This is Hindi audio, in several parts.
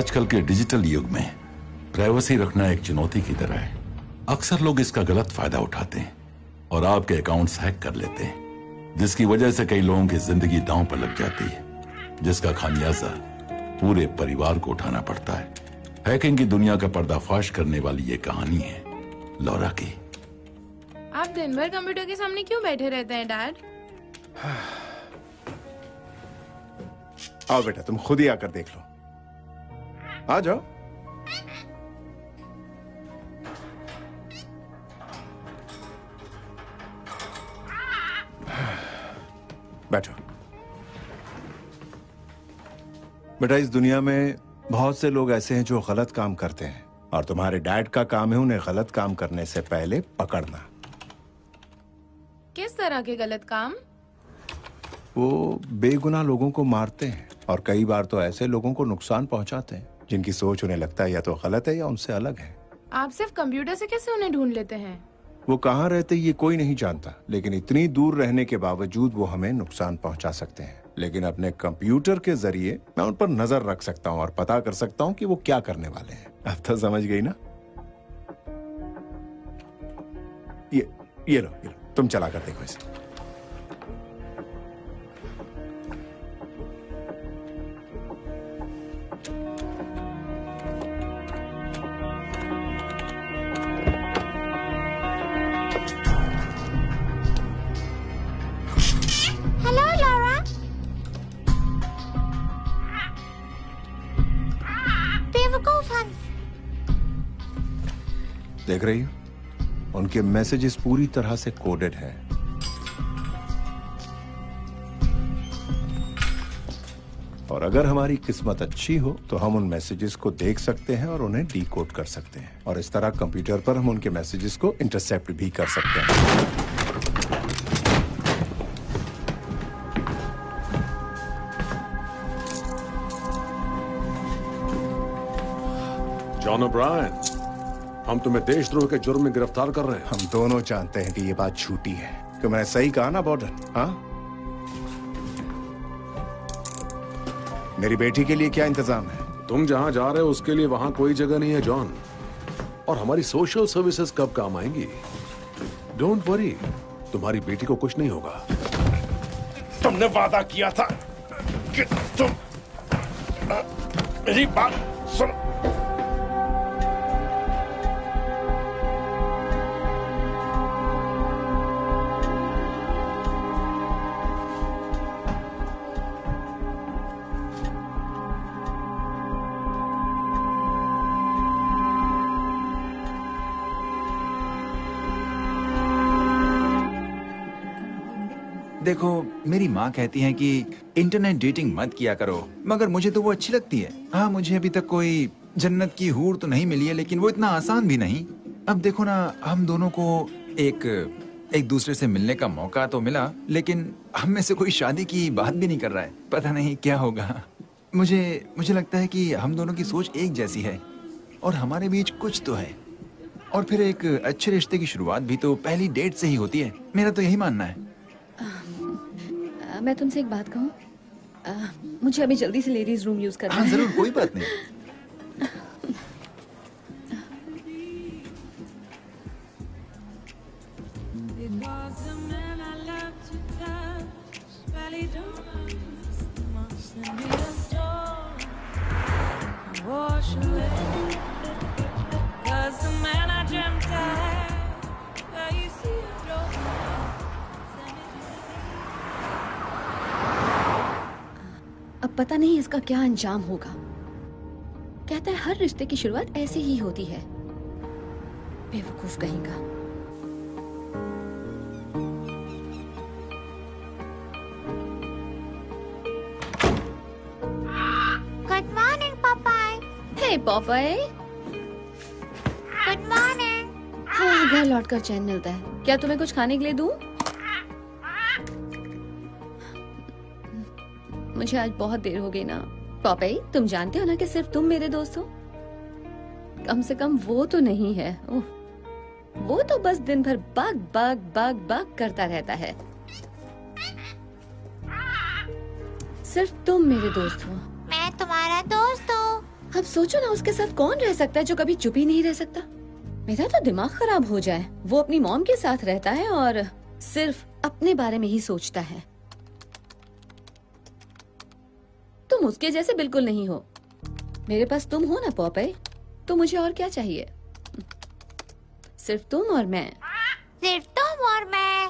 आजकल के डिजिटल युग में प्राइवेसी रखना एक चुनौती की तरह है। अक्सर लोग इसका गलत फायदा उठाते हैं और आपके अकाउंट्स हैक कर लेते हैं, जिसकी वजह से कई लोगों की जिंदगी दांव पर लग जाती है, जिसका खामियाजा पूरे परिवार को उठाना पड़ता है। हैकिंग की दुनिया का पर्दाफाश करने वाली ये कहानी है लौरा की। आप दिन भर कंप्यूटर के सामने क्यों बैठे रहते हैं डैड? आओ बेटा, तुम खुद ही आकर देख लो। आ जाओ। बैठो। बेटा, इस दुनिया में बहुत से लोग ऐसे हैं जो गलत काम करते हैं और तुम्हारे डैड का काम है उन्हें गलत काम करने से पहले पकड़ना। किस तरह के गलत काम? वो बेगुनाह लोगों को मारते हैं और कई बार तो ऐसे लोगों को नुकसान पहुंचाते हैं जिनकी सोच उन्हें लगता है या तो गलत है या उनसे अलग है। आप सिर्फ कंप्यूटर से कैसे उन्हें ढूंढ लेते हैं? वो कहाँ रहते ये कोई नहीं जानता, लेकिन इतनी दूर रहने के बावजूद वो हमें नुकसान पहुंचा सकते हैं। लेकिन अपने कंप्यूटर के जरिए मैं उन पर नजर रख सकता हूँ और पता कर सकता हूँ कि वो क्या करने वाले हैं। अब तो समझ गई ना? ये लो, तुम चला कर देखो इसे। देख रही हो? उनके मैसेजेस पूरी तरह से कोडेड हैं। और अगर हमारी किस्मत अच्छी हो तो हम उन मैसेजेस को देख सकते हैं और उन्हें डीकोड कर सकते हैं, और इस तरह कंप्यूटर पर हम उनके मैसेजेस को इंटरसेप्ट भी कर सकते हैं। जॉन ओब्रायन, हम तुम्हें देशद्रोह के जुर्म में गिरफ्तार कर रहे हैं। हम दोनों जानते हैं कि ये बात झूठी है। कि मैंने सही कहा ना बॉर्डन? हाँ, मेरी बेटी के लिए क्या इंतजाम है? तुम जहां जा रहे हो उसके लिए वहां कोई जगह नहीं है जॉन, और हमारी सोशल सर्विसेज कब काम आएंगी? डोंट वरी, तुम्हारी बेटी को कुछ नहीं होगा। तुमने वादा किया था कि तुम मेरी बात सुनो। देखो, मेरी माँ कहती है कि इंटरनेट डेटिंग मत किया करो, मगर मुझे तो वो अच्छी लगती है। हाँ, मुझे अभी तक कोई जन्नत की हूर तो नहीं मिली है, लेकिन वो इतना आसान भी नहीं। अब देखो ना, हम दोनों को एक दूसरे से मिलने का मौका तो मिला, लेकिन हम में से कोई शादी की बात भी नहीं कर रहा है। पता नहीं क्या होगा। मुझे लगता है कि हम दोनों की सोच एक जैसी है और हमारे बीच कुछ तो है। और फिर एक अच्छे रिश्ते की शुरुआत भी तो पहली डेट से ही होती है। मेरा तो यही मानना है। मैं तुमसे एक बात कहूँ? मुझे अभी जल्दी से लेडीज रूम यूज करना है। जरूर, कोई बात नहीं। अब पता नहीं इसका क्या अंजाम होगा। कहता है हर रिश्ते की शुरुआत ऐसे ही होती है। बेवकूफ कहेगा। Good morning Popeye. Hey Popeye. Good morning. हाँ, घर लौटकर चैन मिलता है। क्या तुम्हें कुछ खाने के लिए दूं? मुझे आज बहुत देर हो गई ना। पॉपाई, तुम जानते हो ना कि सिर्फ तुम मेरे दोस्त हो। कम से कम वो तो नहीं है। वो तो बस दिन भर बाग बाग बाग बाग करता रहता है। सिर्फ तुम मेरे दोस्त हो। मैं तुम्हारा दोस्त हूँ। अब सोचो ना, उसके साथ कौन रह सकता है जो कभी चुप ही नहीं रह सकता। मेरा तो दिमाग खराब हो जाए। वो अपनी मॉम के साथ रहता है और सिर्फ अपने बारे में ही सोचता है। तुम उसके जैसे बिल्कुल नहीं हो। मेरे पास तुम हो ना पॉपई, तो मुझे और क्या चाहिए? सिर्फ तुम और मैं। सिर्फ तुम और मैं।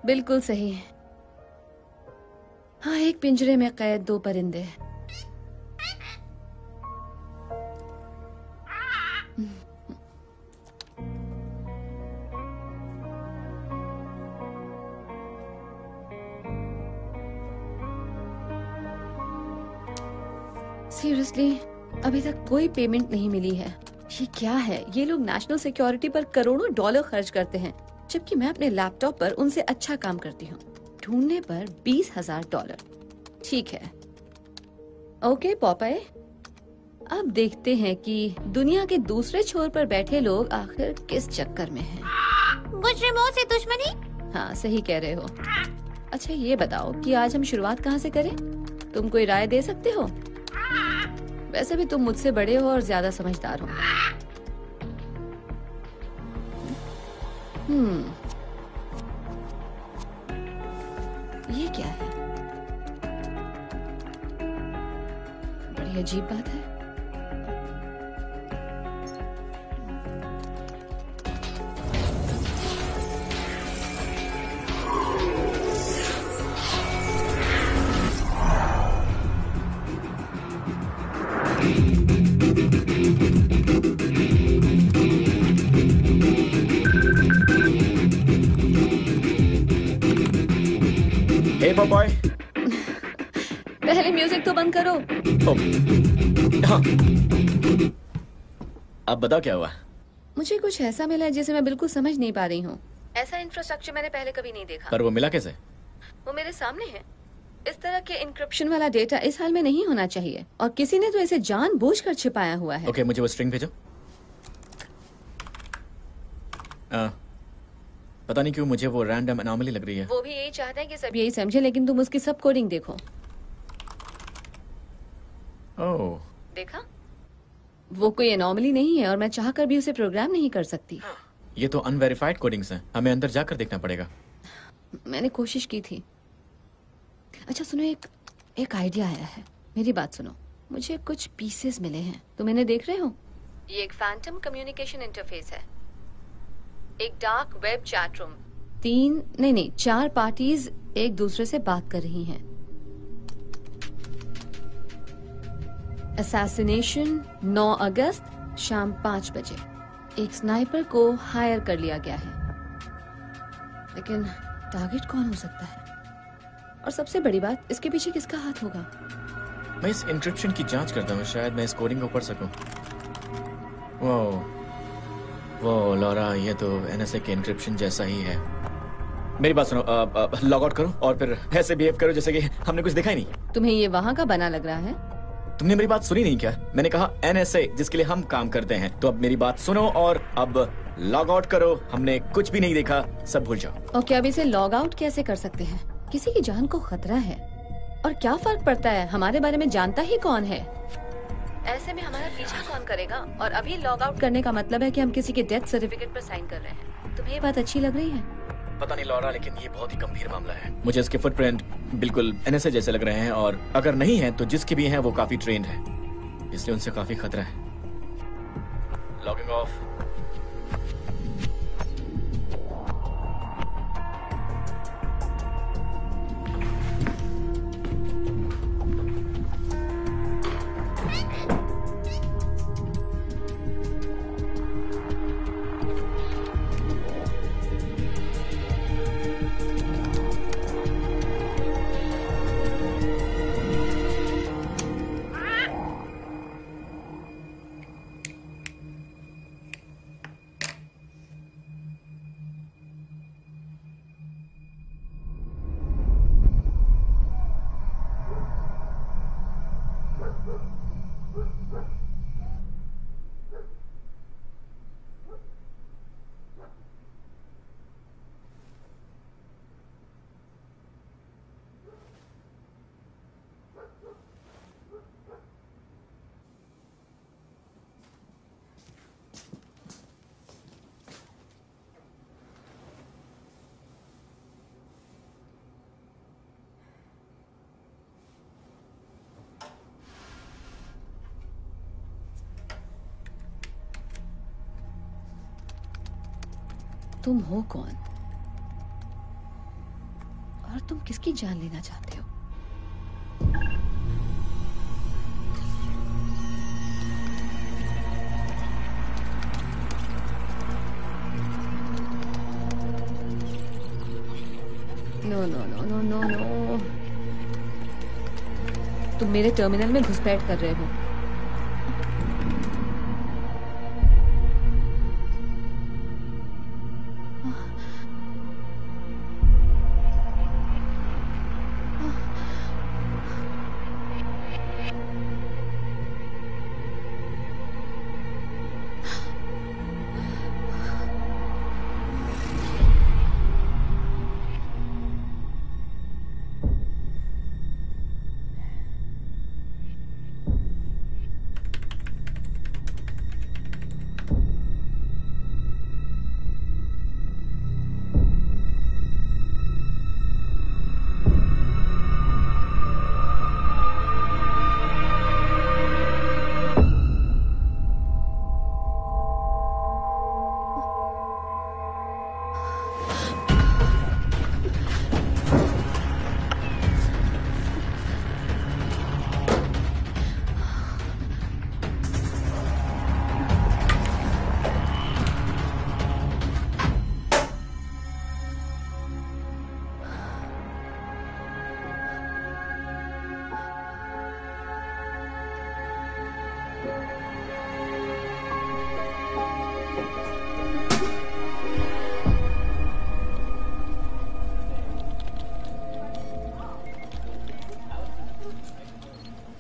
बिल्कुल सही। हाँ, एक पिंजरे में कैद दो परिंदे। सीरियसली, अभी तक कोई पेमेंट नहीं मिली है। ये क्या है? ये लोग नेशनल सिक्योरिटी पर करोड़ों डॉलर खर्च करते हैं, जबकि मैं अपने लैपटॉप पर उनसे अच्छा काम करती हूँ। ढूंढने पर $20,000। ठीक है, ओके पॉपई, अब देखते हैं कि दुनिया के दूसरे छोर पर बैठे लोग आखिर किस चक्कर में हैं। मुजरिमों से दुश्मनी। हाँ, सही कह रहे हो। अच्छा ये बताओ कि आज हम शुरुआत कहाँ से करें? तुम कोई राय दे सकते हो? वैसे भी तुम मुझसे बड़े हो और ज्यादा समझदार हो। ये क्या है? बड़ी अजीब बात है। हे बॉय, पहले म्यूजिक तो बंद करो। हाँ, अब बताओ क्या हुआ? मुझे कुछ ऐसा मिला है जिसे मैं बिल्कुल समझ नहीं पा रही हूँ। ऐसा इंफ्रास्ट्रक्चर मैंने पहले कभी नहीं देखा। पर वो मिला कैसे? वो मेरे सामने है। इस तरह के इंक्रिप्शन वाला डेटा इस हाल में नहीं होना चाहिए, और किसी ने तो इसे जानबूझकर छिपाया हुआ है। ओके, मुझे वो स्ट्रिंग भेजो। पता नहीं क्यों मुझे वो रैंडम एनोमली लग रही है। वो भी यही चाहते हैं कि सब यही समझे, लेकिन तुम उसकी सब कोडिंग देखो। ओह, देखा? वो कोई एनोमली नहीं है और मैं चाहकर भी उसे प्रोग्राम नहीं कर सकती। ये तो अनवेरिफाइड कोडिंग्स हैं। हमें अंदर जाकर देखना पड़ेगा। मैंने कोशिश की थी। अच्छा सुनो, एक आइडिया आया है। मेरी बात सुनो, मुझे कुछ पीसेस मिले हैं। तुम इन्हें देख रहे हो? ये एक फैंटम कम्युनिकेशन इंटरफेस है, एक dark web chat room, 4 parties एक दूसरे से बात कर रही हैं। असैसिनेशन 9 अगस्त शाम 5 बजे। एक स्नाइपर को हायर कर लिया गया है, लेकिन टारगेट कौन हो सकता है? और सबसे बड़ी बात, इसके पीछे किसका हाथ होगा? मैं इस इंक्रिप्शन की जांच करता हूँ, शायद मैं इस कोडिंग को पढ़ सकूं। वो लॉरा, ये तो एनएसए के इंक्रिप्शन जैसा ही है। मेरी बात सुनो, लॉग आउट करो और फिर ऐसे बिहेव करो जैसे कि हमने कुछ देखा ही नहीं। तुम्हें ये वहाँ का बना लग रहा है? तुमने मेरी बात सुनी नहीं क्या? मैंने कहा एनएसए, जिसके लिए हम काम करते हैं। तो अब मेरी बात सुनो और अब लॉग आउट करो। हमने कुछ भी नहीं देखा, सब भूल जाओ। ओके, अब इसे लॉग आउट कैसे कर सकते हैं? किसी की जान को खतरा है, और क्या फर्क पड़ता है? हमारे बारे में जानता ही कौन है? ऐसे में हमारा पीछा कौन करेगा? और अभी लॉग आउट करने का मतलब है कि हम किसी के डेथ सर्टिफिकेट पर साइन कर रहे हैं। तुम्हें ये बात अच्छी लग रही है? पता नहीं लॉरा, लेकिन ये बहुत ही गंभीर मामला है। मुझे इसके फुटप्रिंट बिल्कुल एनएसए जैसे लग रहे हैं, और अगर नहीं है तो जिसके भी हैं वो काफी ट्रेंड है, इसलिए उनसे काफी खतरा है। Logging off. तुम हो कौन और तुम किसकी जान लेना चाहते हो? No no no no no no, तुम मेरे टर्मिनल में घुसपैठ कर रहे हो।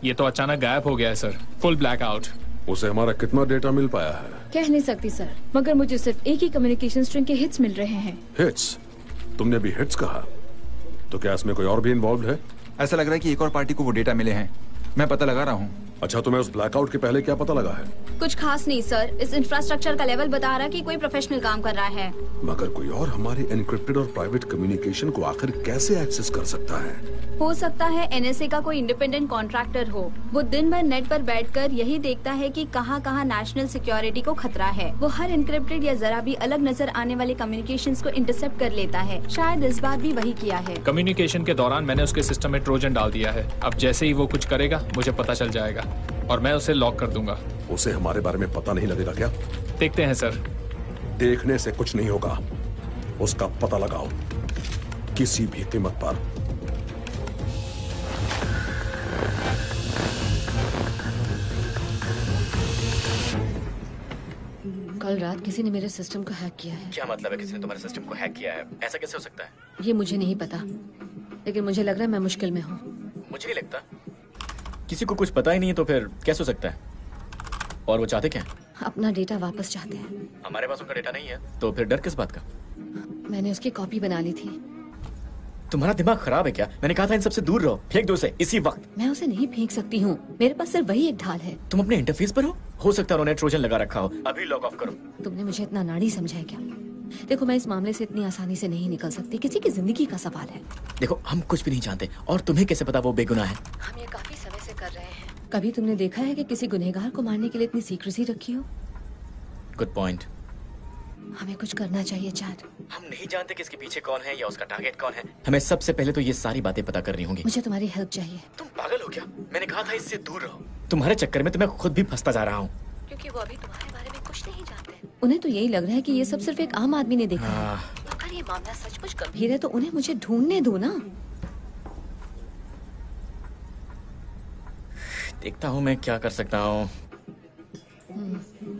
ये तो अचानक गायब हो गया है सर, फुल ब्लैक आउट। उसे हमारा कितना डेटा मिल पाया है? कह नहीं सकती सर, मगर मुझे सिर्फ एक ही कम्युनिकेशन स्ट्रिंग के हिट्स मिल रहे हैं। हिट्स? तुमने भी हिट्स कहा, तो क्या इसमें कोई और भी इन्वॉल्व है? ऐसा लग रहा है कि एक और पार्टी को वो डेटा मिले हैं। मैं पता लगा रहा हूँ। अच्छा, तुम्हें उस ब्लैकआउट के पहले क्या पता लगा है? कुछ खास नहीं सर, इस इंफ्रास्ट्रक्चर का लेवल बता रहा कि कोई प्रोफेशनल काम कर रहा है। मगर कोई और हमारे एनक्रिप्टेड और प्राइवेट कम्युनिकेशन को आखिर कैसे एक्सेस कर सकता है? हो सकता है एनएसए का कोई इंडिपेंडेंट कॉन्ट्रैक्टर हो। वो दिन भर नेट पर बैठकर यही देखता है कि कहाँ कहाँ नेशनल सिक्योरिटी को खतरा है। वो हर एनक्रिप्टेड या जरा भी अलग नजर आने वाले कम्युनिकेशंस को इंटरसेप्ट कर लेता है। शायद इस बार भी वही किया है। कम्युनिकेशन के दौरान मैंने उसके सिस्टम में ट्रोजन डाल दिया है। अब जैसे ही वो कुछ करेगा मुझे पता चल जाएगा और मैं उसे लॉक कर दूंगा। उसे हमारे बारे में पता नहीं लगेगा क्या? देखते हैं सर। देखने से कुछ नहीं होगा, उसका पता लगाओ किसी भी कीमत पर। कल रात किसी ने मेरे सिस्टम को हैक किया है। क्या मतलब है किसी ने तुम्हारे सिस्टम को हैक किया है? ऐसा कैसे हो सकता है? ये मुझे नहीं पता, लेकिन मुझे लग रहा है मैं मुश्किल में हूँ। मुझे नहीं लगता। किसी को कुछ पता ही नहीं है तो फिर कैसे हो सकता है? और वो चाहते क्या? अपना डेटा वापस चाहते हैं। हमारे पास उनका डेटा नहीं है तो फिर डर किस बात का? मैंने उसकी कॉपी बना ली थी। तुम्हारा दिमाग खराब है क्या? मैंने कहा था इन सबसे दूर रहो, फेंक दो उसे इसी वक्त। मैं उसे नहीं फेंक सकती हूँ, मेरे पास सिर्फ वही एक ढाल है। तुम अपने इंटरफेस पर हो सकता है उन्होंने ट्रोजन लगा रखा हो। अभी लॉग ऑफ करो। तुमने मुझे इतना नाड़ी समझा है क्या? देखो, मैं इस मामले से इतनी आसानी से नहीं निकल सकती। किसी की जिंदगी का सवाल है। देखो, हम कुछ भी नहीं जानते और तुम्हें कैसे पता वो बेगुनाह है? हम ये काफी समय से कर रहे हैं। कभी तुमने देखा है कि किसी गुनहगार को मारने के लिए इतनी सीक्रेसी रखी हो? Good point. हमें कुछ करना चाहिए चैट। हम नहीं जानते कि इसके पीछे कौन है या उसका टारगेट कौन है। हमें सबसे पहले तो ये सारी बातें पता करनी होंगी। मुझे तुम्हारी हेल्प चाहिए। तुम पागल हो क्या? मैंने कहा था इससे दूर रहो। तुम्हारे चक्कर में तो मैं खुद भी फंसता जा रहा हूँ। क्योंकि वो अभी तुम्हारे बारे में कुछ नहीं जानते। उन्हें तो यही लग रहा है कि ये सब सिर्फ एक आम आदमी ने देखा है। अगर ये मामला सचमुच गंभीर है तो उन्हें मुझे ढूंढने दो ना। देखता हूँ मैं क्या कर सकता हूँ।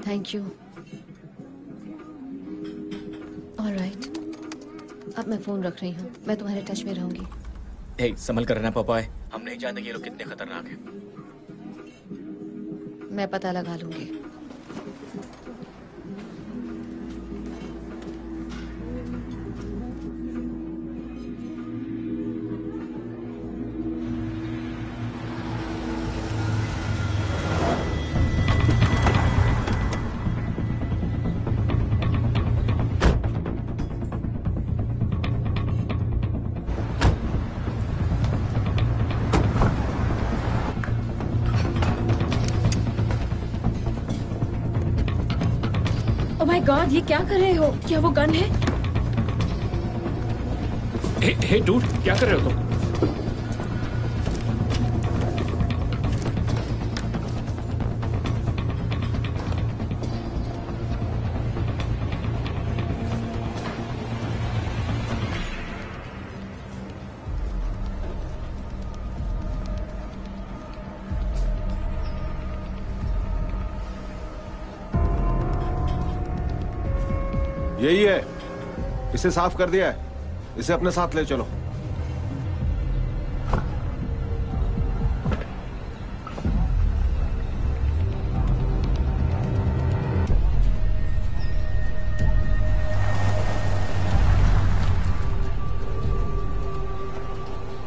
Thank you. ऑलराइट, अब मैं फोन रख रही हूँ। मैं तुम्हारे टच में रहूंगी। हे, संभल कर रहना पापाए। हम नहीं जानते कि ये लोग कितने खतरनाक हैं। मैं पता लगा लूंगी। ओह माय गॉड, ये क्या कर रहे हो? क्या वो गन है? हे डूड, क्या कर रहे हो तुम? यही है, इसे साफ कर दिया है, इसे अपने साथ ले चलो।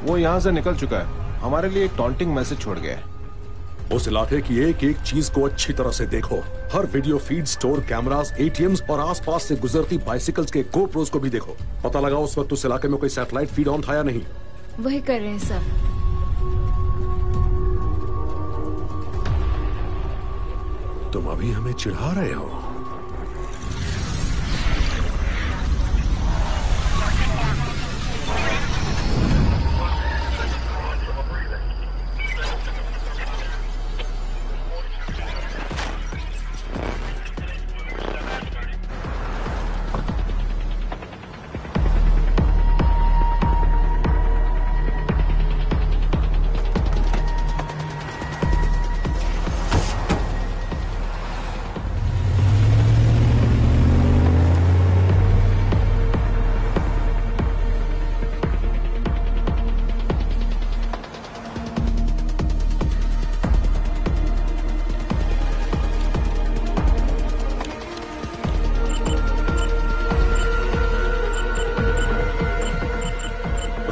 वो यहां से निकल चुका है, हमारे लिए एक टॉन्टिंग मैसेज छोड़ गया है। उस इलाके की एक एक चीज को अच्छी तरह से देखो। हर video feed, store cameras, ATMs और आसपास से गुजरती बाइसिकल्स के गोप्रोस को भी देखो। पता लगाओ उस वक्त उस इलाके में कोई सैटेलाइट फीड ऑन था या नहीं। वही कर रहे हैं सर। तुम अभी हमें चिढ़ा रहे हो।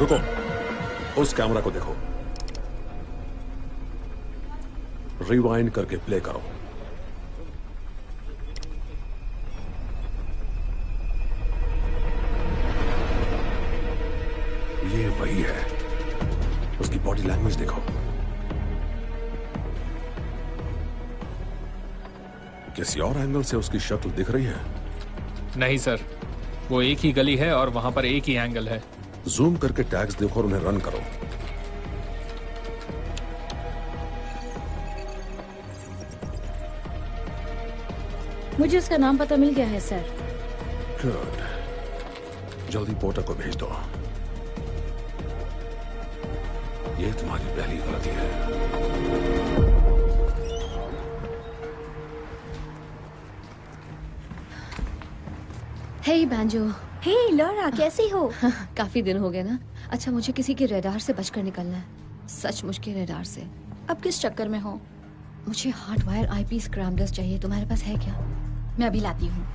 रुको, उस कैमरा को देखो। रिवाइंड करके प्ले करो। ये वही है, उसकी बॉडी लैंग्वेज देखो। किसी और एंगल से उसकी शक्ल दिख रही है? नहीं सर, वो एक ही गली है और वहां पर एक ही एंगल है। जूम करके टैग्स देखो और उन्हें रन करो। मुझे उसका नाम पता मिल गया है सर। गुड, जल्दी पोर्टर को भेज दो। ये तुम्हारी पहली गलती है। हे बैंजो। हे लॉरा, कैसी हो? काफी दिन हो गए ना। अच्छा, मुझे किसी के रडार से बचकर निकलना है, सचमुच के रडार से। अब किस चक्कर में हो? मुझे हार्ड वायर आईपी स्क्रैम्बलर्स चाहिए, तुम्हारे पास है क्या? मैं अभी लाती हूँ।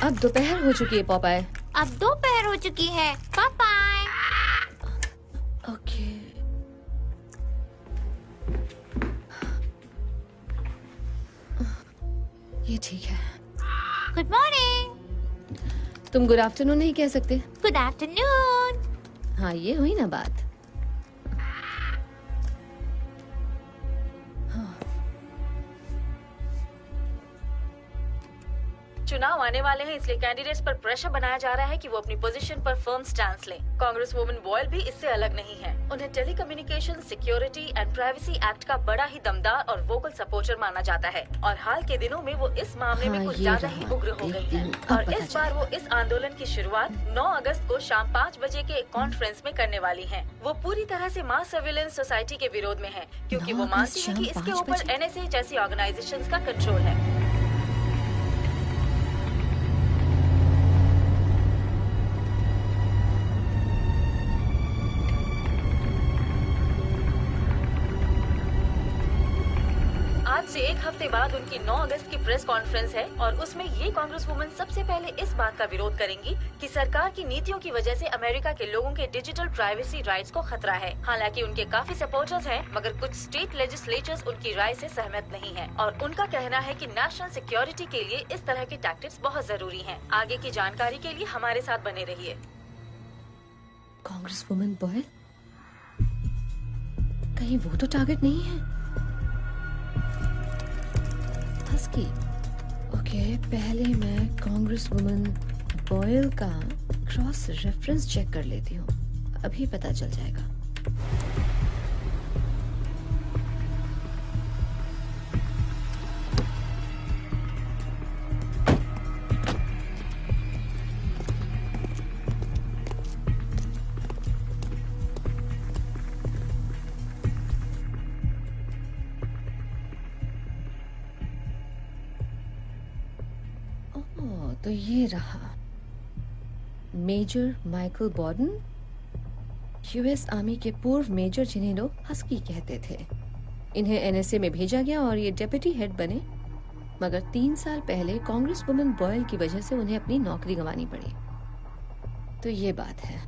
अब दोपहर हो चुकी है पॉपाय। अब दोपहर हो चुकी है पॉपाय। ओके। ये ठीक है। Good morning. तुम गुड आफ्टरनून नहीं कह सकते? Good afternoon. हाँ, ये हुई ना बात। चुनाव आने वाले हैं, इसलिए कैंडिडेट्स पर प्रेशर बनाया जा रहा है कि वो अपनी पोजीशन पर फर्म स्टैंड लें। कांग्रेस वुमेन बॉयल भी इससे अलग नहीं है। उन्हें telecommunication security and privacy act का बड़ा ही दमदार और वोकल सपोर्टर माना जाता है और हाल के दिनों में वो इस मामले में कुछ ज्यादा ही उग्र हो गई है। और इस बार वो इस आंदोलन की शुरुआत 9 अगस्त को शाम 5 बजे के एक कॉन्फ्रेंस में करने वाली है। वो पूरी तरह से मास सर्विलेंस सोसाइटी के विरोध में है, क्योंकि वो मानती है कि इसके ऊपर NSA जैसी ऑर्गेनाइजेशंस का कंट्रोल है। आज से एक हफ्ते बाद उनकी 9 अगस्त की प्रेस कॉन्फ्रेंस है और उसमें ये कांग्रेस वुमन सबसे पहले इस बात का विरोध करेंगी कि सरकार की नीतियों की वजह से अमेरिका के लोगों के डिजिटल प्राइवेसी राइट्स को खतरा है। हालांकि उनके काफी सपोर्टर्स हैं, मगर कुछ स्टेट लेजिस्लेचर्स उनकी राय से सहमत नहीं है और उनका कहना है कि नेशनल सिक्योरिटी के लिए इस तरह के टैक्टिक्स बहुत जरूरी हैं। आगे की जानकारी के लिए हमारे साथ बने रहिए। कांग्रेस वुमन बॉयल, कहीं वो तो टारगेट नहीं है? हस्की, ओके, पहले मैं कांग्रेस वुमन बॉयल का क्रॉस रेफरेंस चेक कर लेती हूँ, अभी पता चल जाएगा। तो ये रहा मेजर माइकल बॉर्डन, यूएस आर्मी के पूर्व मेजर जिन्हें लोग हस्की कहते थे। इन्हें एनएसए में भेजा गया और ये डेप्यूटी हेड बने, मगर 3 साल पहले कांग्रेस वुमन बॉयल की वजह से उन्हें अपनी नौकरी गंवानी पड़ी। तो ये बात है।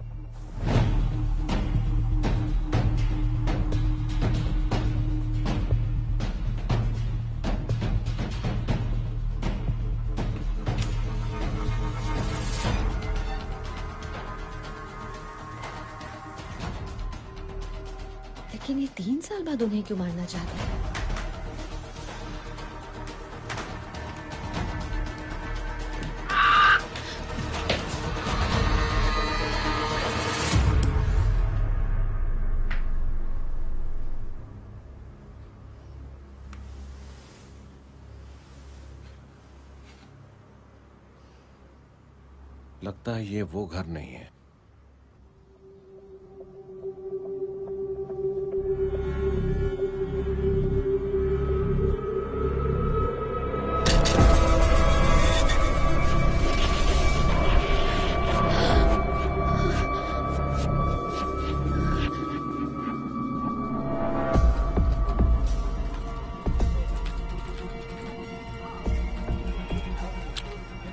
लेकिन ये 3 साल बाद उन्हें क्यों मारना चाहता है? लगता है ये वो घर नहीं है।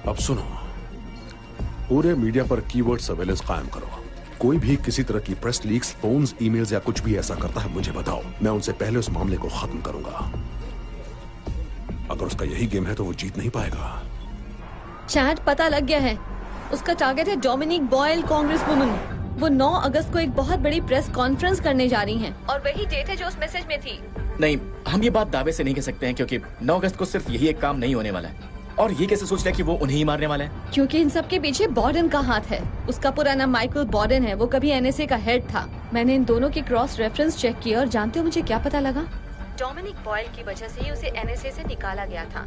अब सुनो, पूरे मीडिया पर कीवर्ड सर्वेलेंस कायम करो। कोई भी किसी तरह की प्रेस लीक्स, फोन्स, ईमेल्स या कुछ भी ऐसा करता है मुझे बताओ। मैं उनसे पहले उस मामले को खत्म करूंगा। अगर उसका यही गेम है तो वो जीत नहीं पाएगा। चैट पता लग गया है। उसका टारगेट है डोमिनिक बॉयल, कांग्रेस वुमन। वो 9 अगस्त को एक बहुत बड़ी प्रेस कॉन्फ्रेंस करने जा रही हैं और वही डेट है जो उस मैसेज में थी। नहीं, हम ये बात दावे से नहीं कह सकते हैं क्योंकि 9 अगस्त को सिर्फ यही एक काम नहीं होने वाला है। और ये कैसे सोच रहा है कि वो उन्हें ही मारने वाला है? क्योंकि इन सब के पीछे बॉर्डन का हाथ है। उसका पूरा नाम माइकल बॉर्डन है। वो कभी एनएसए का हेड था। मैंने इन दोनों के क्रॉस रेफरेंस चेक किया और जानते हो मुझे क्या पता लगा? डोमिनिक बॉयल की वजह से ही उसे एनएसए से निकाला गया था।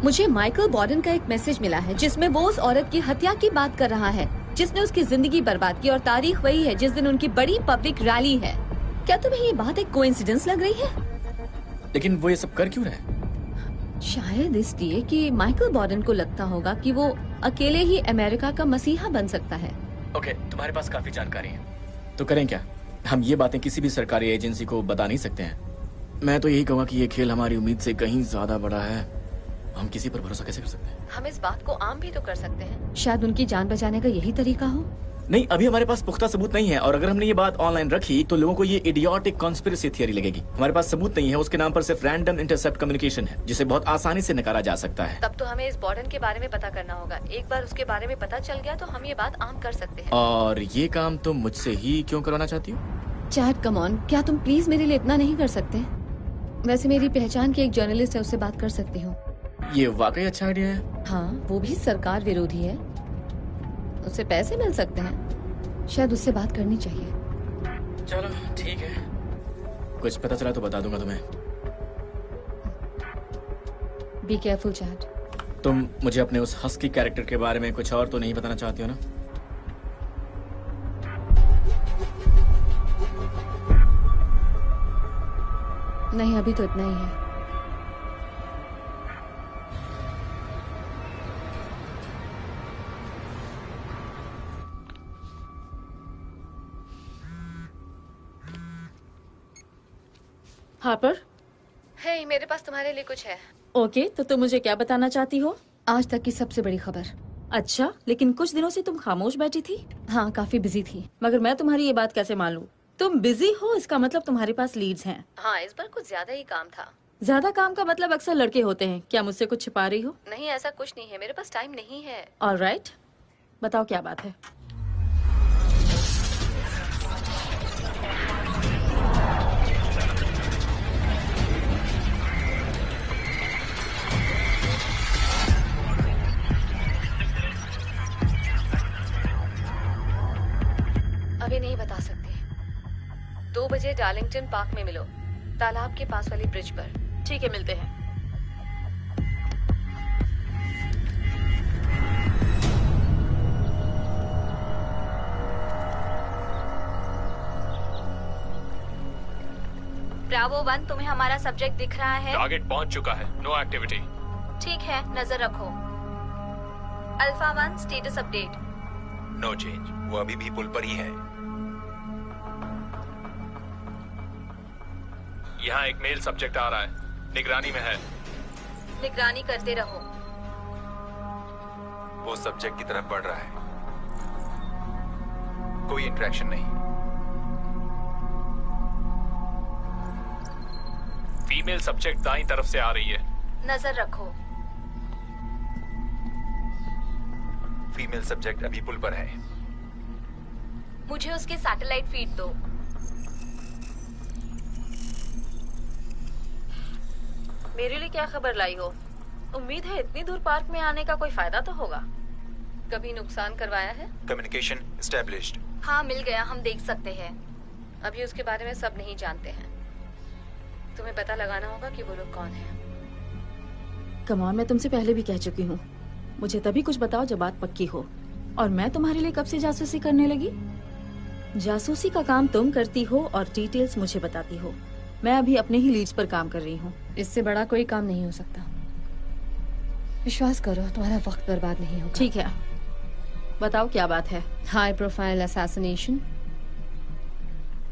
मुझे माइकल बॉर्डन का एक मैसेज मिला है जिसमें वो उस औरत की हत्या की बात कर रहा है जिसने उसकी जिंदगी बर्बाद की, और तारीख वही है जिस दिन उनकी बड़ी पब्लिक रैली है। क्या तुम्हें ये बात एक कोइंसिडेंस लग रही है? लेकिन वो ये सब कर क्यों रहा है? शायद इसलिए कि माइकल बॉर्डन को लगता होगा कि वो अकेले ही अमेरिका का मसीहा बन सकता है। ओके, तुम्हारे पास काफी जानकारी है, तो करें क्या? हम ये बातें किसी भी सरकारी एजेंसी को बता नहीं सकते हैं। मैं तो यही कहूँगा कि ये खेल हमारी उम्मीद से कहीं ज्यादा बड़ा है। हम किसी पर भरोसा कैसे कर सकते हैं? हम इस बात को आम भी तो कर सकते हैं। शायद उनकी जान बचाने का यही तरीका हो। नहीं, अभी हमारे पास पुख्ता सबूत नहीं है, और अगर हमने ये बात ऑनलाइन रखी तो लोगों को ये इडियोटिक कॉन्स्पिरेसी थियरी लगेगी। हमारे पास सबूत नहीं है, उसके नाम पर सिर्फ रैंडम इंटरसेप्ट कम्युनिकेशन है जिसे बहुत आसानी से नकारा जा सकता है। तब तो हमें इस बॉर्डन के बारे में पता करना होगा। एक बार उसके बारे में पता चल गया तो हम ये बात आम कर सकते हैं। और ये काम तुम मुझसे ही क्यों करवाना चाहती हो? चैट कम ऑन, क्या तुम प्लीज मेरे लिए इतना नहीं कर सकते? वैसे मेरी पहचान की एक जर्नलिस्ट है, उससे बात कर सकती हूँ। ये वाकई अच्छा आइडिया है। हाँ, वो भी सरकार विरोधी है, उससे पैसे मिल सकते हैं। शायद उससे बात करनी चाहिए। चलो ठीक है, कुछ पता चला तो बता दूंगा तुम्हें। Be careful chat. तुम मुझे अपने उस हस्की कैरेक्टर के बारे में कुछ और तो नहीं बताना चाहती हो ना? नहीं, अभी तो इतना ही है। हार्पर, हे, मेरे पास तुम्हारे लिए कुछ है। ओके, तो तुम मुझे क्या बताना चाहती हो? आज तक की सबसे बड़ी खबर। अच्छा, लेकिन कुछ दिनों से तुम खामोश बैठी थी। हाँ, काफी बिजी थी। मगर मैं तुम्हारी ये बात कैसे मान लूं? तुम बिजी हो इसका मतलब तुम्हारे पास लीड्स हैं। हाँ, इस बार कुछ ज्यादा ही काम था। ज्यादा काम का मतलब अक्सर लड़के होते हैं। क्या मुझसे कुछ छिपा रही हो? नहीं, ऐसा कुछ नहीं है, मेरे पास टाइम नहीं है। ऑलराइट, बताओ क्या बात है। अभी नहीं बता सकती। 2 बजे डार्लिंगटन पार्क में मिलो, तालाब के पास वाली ब्रिज पर। ठीक है, मिलते हैं। ब्रावो 1, तुम्हें हमारा सब्जेक्ट दिख रहा है? टारगेट पहुंच चुका है, नो एक्टिविटी। ठीक है, नजर रखो। Alpha 1, status update. No change, वो अभी भी पुल पर ही है। यहाँ एक मेल सब्जेक्ट आ रहा है, निगरानी में है। निगरानी करते रहो। वो सब्जेक्ट की तरफ बढ़ रहा है, कोई इंटरेक्शन नहीं। फीमेल सब्जेक्ट दाईं तरफ से आ रही है। नजर रखो। फीमेल सब्जेक्ट अभी पुल पर है। मुझे उसके सैटेलाइट फीड दो। मेरे लिए क्या खबर लाई हो? उम्मीद है इतनी दूर पार्क में आने का कोई फायदा तो होगा। कभी नुकसान करवाया है? Communication established. हाँ, मिल गया, हम देख सकते हैं। अभी उसके बारे में सब नहीं जानते हैं। तुम्हें पता लगाना होगा कि वो लोग कौन हैं। कमान, मैं तुमसे पहले भी कह चुकी हूँ, मुझे तभी कुछ बताओ जब बात पक्की हो। और मैं तुम्हारे लिए कब से जासूसी करने लगी? जासूसी का काम तुम करती हो और डिटेल्स मुझे बताती हो। मैं अभी अपने ही लीड्स पर काम कर रही हूँ। इससे बड़ा कोई काम नहीं हो सकता। विश्वास करो, तुम्हारा वक्त बर्बाद नहीं होगा। ठीक है, बताओ क्या बात है। High profile assassination.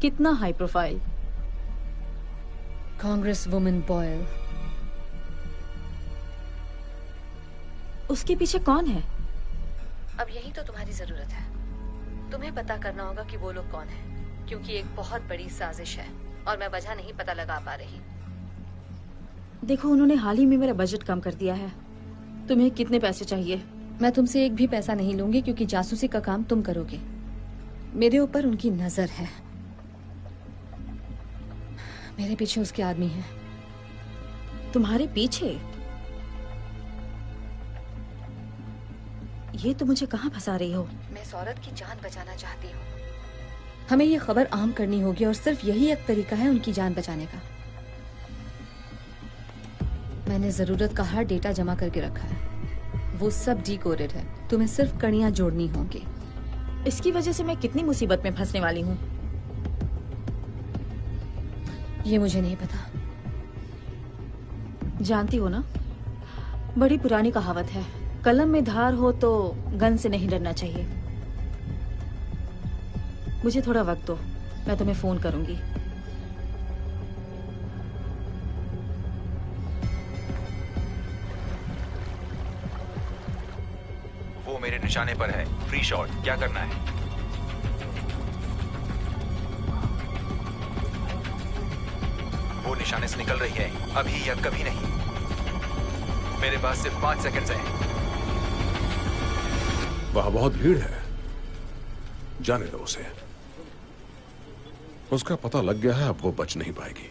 कितना high profile? Congress woman Boyle. उसके पीछे कौन है? अब यही तो तुम्हारी जरूरत है। तुम्हें पता करना होगा कि वो लोग कौन है, क्योंकि एक बहुत बड़ी साजिश है और मैं वजह नहीं पता लगा पा रही। देखो, उन्होंने हाल ही में मेरा बजट कम कर दिया है। तुम्हें कितने पैसे चाहिए? मैं तुमसे एक भी पैसा नहीं लूंगी, क्योंकि जासूसी का काम तुम करोगे। मेरे ऊपर उनकी नजर है। मेरे पीछे उसके आदमी हैं। तुम्हारे पीछे? ये तो मुझे कहाँ फंसा रही हो? मैं इस औरत की जान बचाना चाहती हूँ। हमें ये खबर आम करनी होगी और सिर्फ यही एक तरीका है उनकी जान बचाने का। मैंने जरूरत का हर डेटा जमा करके रखा है, वो सब डिकोडेड है। तुम्हें सिर्फ कड़ियां जोड़नी होंगी। इसकी वजह से मैं कितनी मुसीबत में फंसने वाली हूँ ये मुझे नहीं पता। जानती हो ना, बड़ी पुरानी कहावत है, कलम में धार हो तो गन से नहीं डरना चाहिए। मुझे थोड़ा वक्त दो, मैं तुम्हें फोन करूंगी। वो मेरे निशाने पर है। फ्री शॉट, क्या करना है? वो निशाने से निकल रही है, अभी या कभी नहीं। मेरे पास सिर्फ 5 सेकंड्स हैं। वहां बहुत भीड़ है, जाने दो उसे। उसका पता लग गया है, अब वो बच नहीं पाएगी।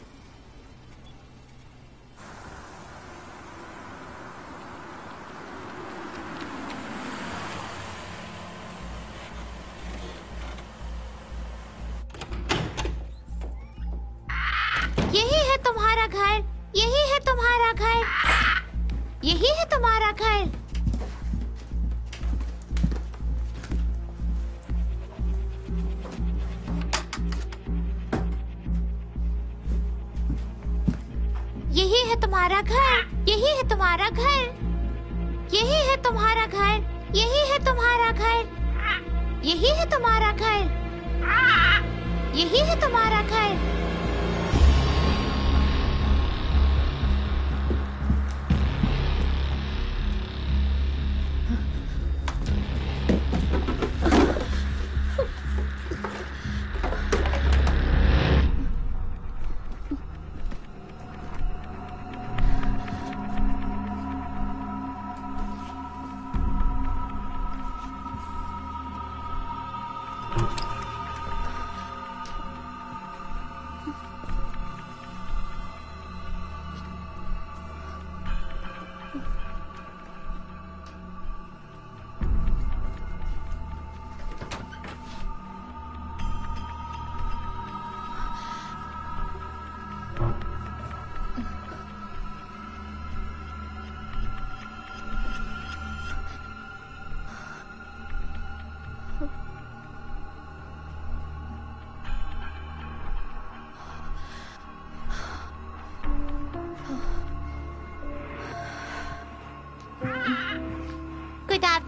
यही है तुम्हारा घर, यही है तुम्हारा घर, यही है तुम्हारा घर। यही है तुम्हारा घर, यही है तुम्हारा घर, यही है तुम्हारा घर, यही है तुम्हारा घर, यही है तुम्हारा घर, यही है तुम्हारा घर।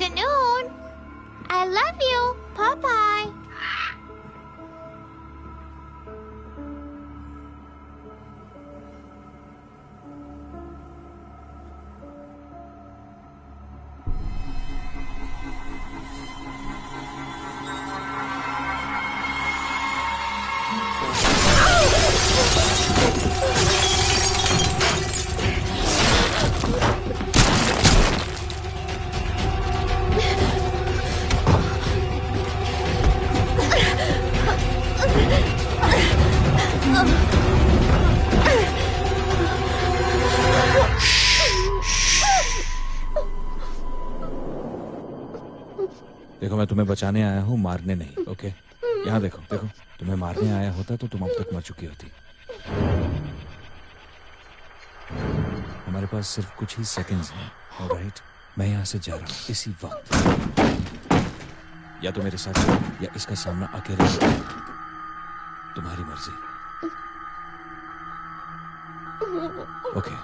afternoon. I love you. Bye-bye. देखो, मैं तुम्हें बचाने आया हूँ, मारने नहीं। ओके, यहाँ देखो देखो, तुम्हें मारने आया होता तो तुम अब तक मर चुकी होती। हमारे पास सिर्फ कुछ ही सेकंड्स हैं। ऑलराइट, मैं यहाँ से जा रहा हूँ इसी वक्त। या तो मेरे साथ चलो या इसका सामना अकेले करो। तुम्हारी मर्जी। ओके।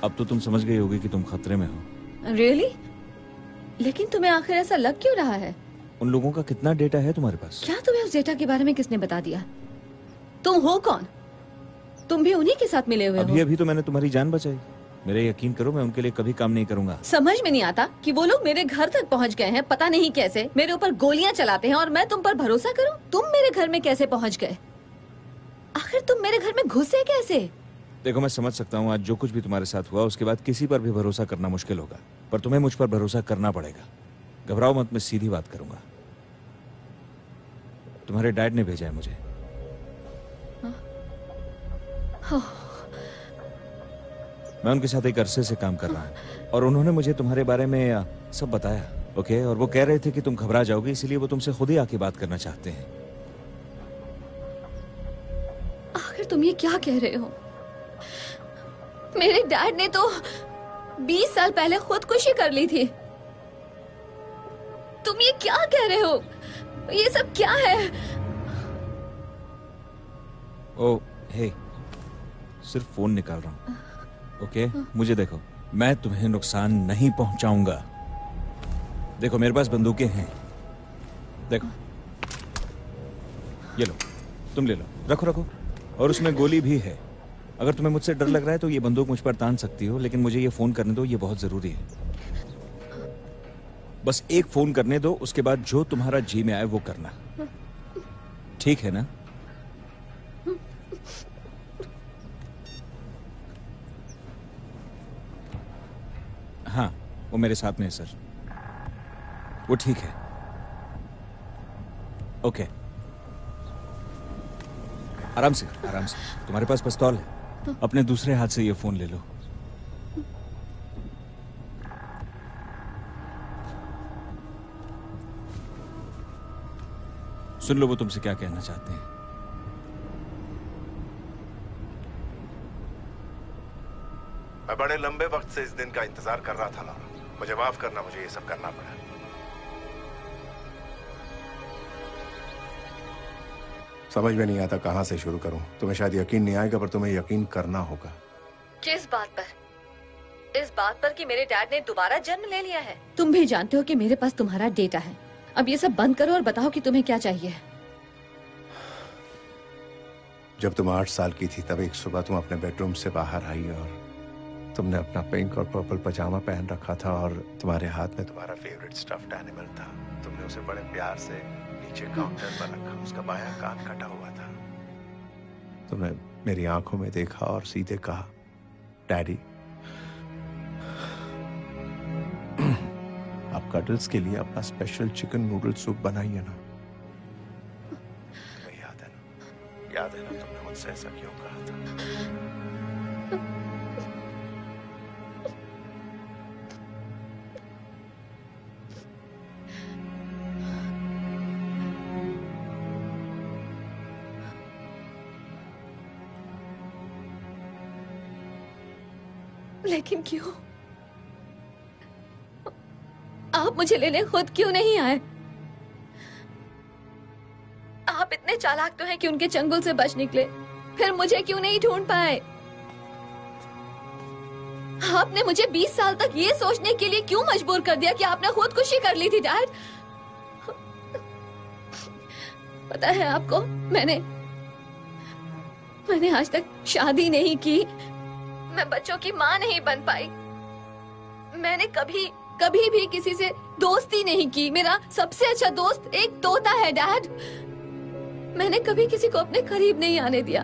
अब तो तुम समझ गई होगी कि तुम खतरे में हो। Really? लेकिन तुम्हें आखिर ऐसा लग क्यों रहा है? उन लोगों का कितना डेटा है तुम्हारे पास? क्या तुम्हें उस डेटा के बारे में किसने बता दिया? तुम हो कौन? तुम भी उन्हीं के साथ मिले हुए हो? अभी तो मैंने तुम्हारी जान बचाई। मेरे यकीन करो, मैं उनके लिए कभी काम नहीं करूंगा। समझ में नहीं आता कि वो लोग मेरे घर तक पहुंच गए हैं, पता नहीं कैसे, मेरे ऊपर गोलियां चलाते हैं और मैं तुम पर भरोसा करूं? तुम मेरे घर में कैसे पहुंच गए? आखिर तुम मेरे घर में घुसे कैसे? देखो, मैं समझ सकता हूँ आज जो कुछ भी तुम्हारे साथ हुआ उसके बाद किसी पर भी भरोसा करना मुश्किल होगा, पर तुम्हें मुझ पर भरोसा करना पड़ेगा। घबराओ मत, मैं सीधी बात करूंगा। तुम्हारे डैड ने भेजा है मुझे। मैं उनके साथ एक अरसे से काम कर रहा हूँ और उन्होंने मुझे तुम्हारे बारे में सब बताया। ओके, और वो कह रहे थे कि तुम घबरा जाओगी, इसलिए वो तुमसे खुद ही आके बात करना चाहते हैं। आखिर तुम ये क्या कह रहे हो? मेरे डैड ने तो 20 साल पहले खुदकुशी कर ली थी। तुम ये क्या कह रहे हो? ये सब क्या है? ओ हे, सिर्फ फोन निकाल रहा हूँ। ओके, मुझे देखो, मैं तुम्हें नुकसान नहीं पहुंचाऊंगा। देखो, मेरे पास बंदूकें हैं। देखो, ये लो, तुम ले लो, रखो रखो। और उसमें गोली भी है। अगर तुम्हें मुझसे डर लग रहा है तो ये बंदूक मुझ पर तान सकती हो, लेकिन मुझे ये फोन करने दो, ये बहुत जरूरी है। बस एक फोन करने दो, उसके बाद जो तुम्हारा जी में आए वो करना, ठीक है ना? हाँ, वो मेरे साथ में है सर। वो ठीक है। ओके, आराम से आराम से। तुम्हारे पास पिस्तौल है, अपने दूसरे हाथ से ये फोन ले लो। सुन लो वो तुमसे क्या कहना चाहते हैं। मैं बड़े लंबे वक्त से इस दिन का इंतजार कर रहा था लॉरा। मुझे माफ करना, मुझे ये सब करना पड़ा। समझ में नहीं आता कहां से शुरू करूं। तुम्हें शायद यकीन नहीं आएगा, पर तुम्हें यकीन करना होगा। किस बात पर? इस बात पर कि मेरे डैड ने दोबारा जन्म ले लिया है। तुम भी जानते हो कि मेरे पास तुम्हारा डेटा है। अब ये सब बंद करो और बताओ कि तुम्हें क्या चाहिए। जब तुम 8 साल की थी तब एक सुबह तुम अपने बेडरूम से बाहर आई और तुमने अपना पिंक और पर्पल पजामा पहन रखा था और तुम्हारे हाथ में तुम्हारा फेवरेट स्टफ्ड एनिमल था। तुमने उसे बड़े प्यार से नीचे काउंटर पर रखा, उसका बायां कान कटा हुआ था। तुमने मेरी आंखों में देखा और सीधे कहा, डैडी आप कटल्स के लिए अपना स्पेशल चिकन नूडल सूप बनाइए ना। तुम्हें याद है ना तुमने मुझसे ऐसा क्यों कहा था? लेकिन क्यों? आप मुझे लेने खुद क्यों नहीं आए? आप इतने चालाक तो हैं कि उनके चंगुल से बच निकले, फिर मुझे क्यों नहीं ढूंढ पाए? आपने मुझे 20 साल तक ये सोचने के लिए क्यों मजबूर कर दिया कि आपने खुदकुशी कर ली थी डैड? पता है आपको, मैंने आज तक शादी नहीं की, मैं बच्चों की माँ नहीं बन पाई, मैंने कभी भी किसी से दोस्ती नहीं की। मेरा सबसे अच्छा दोस्त एक तोता है डैड। मैंने कभी किसी को अपने करीब नहीं आने दिया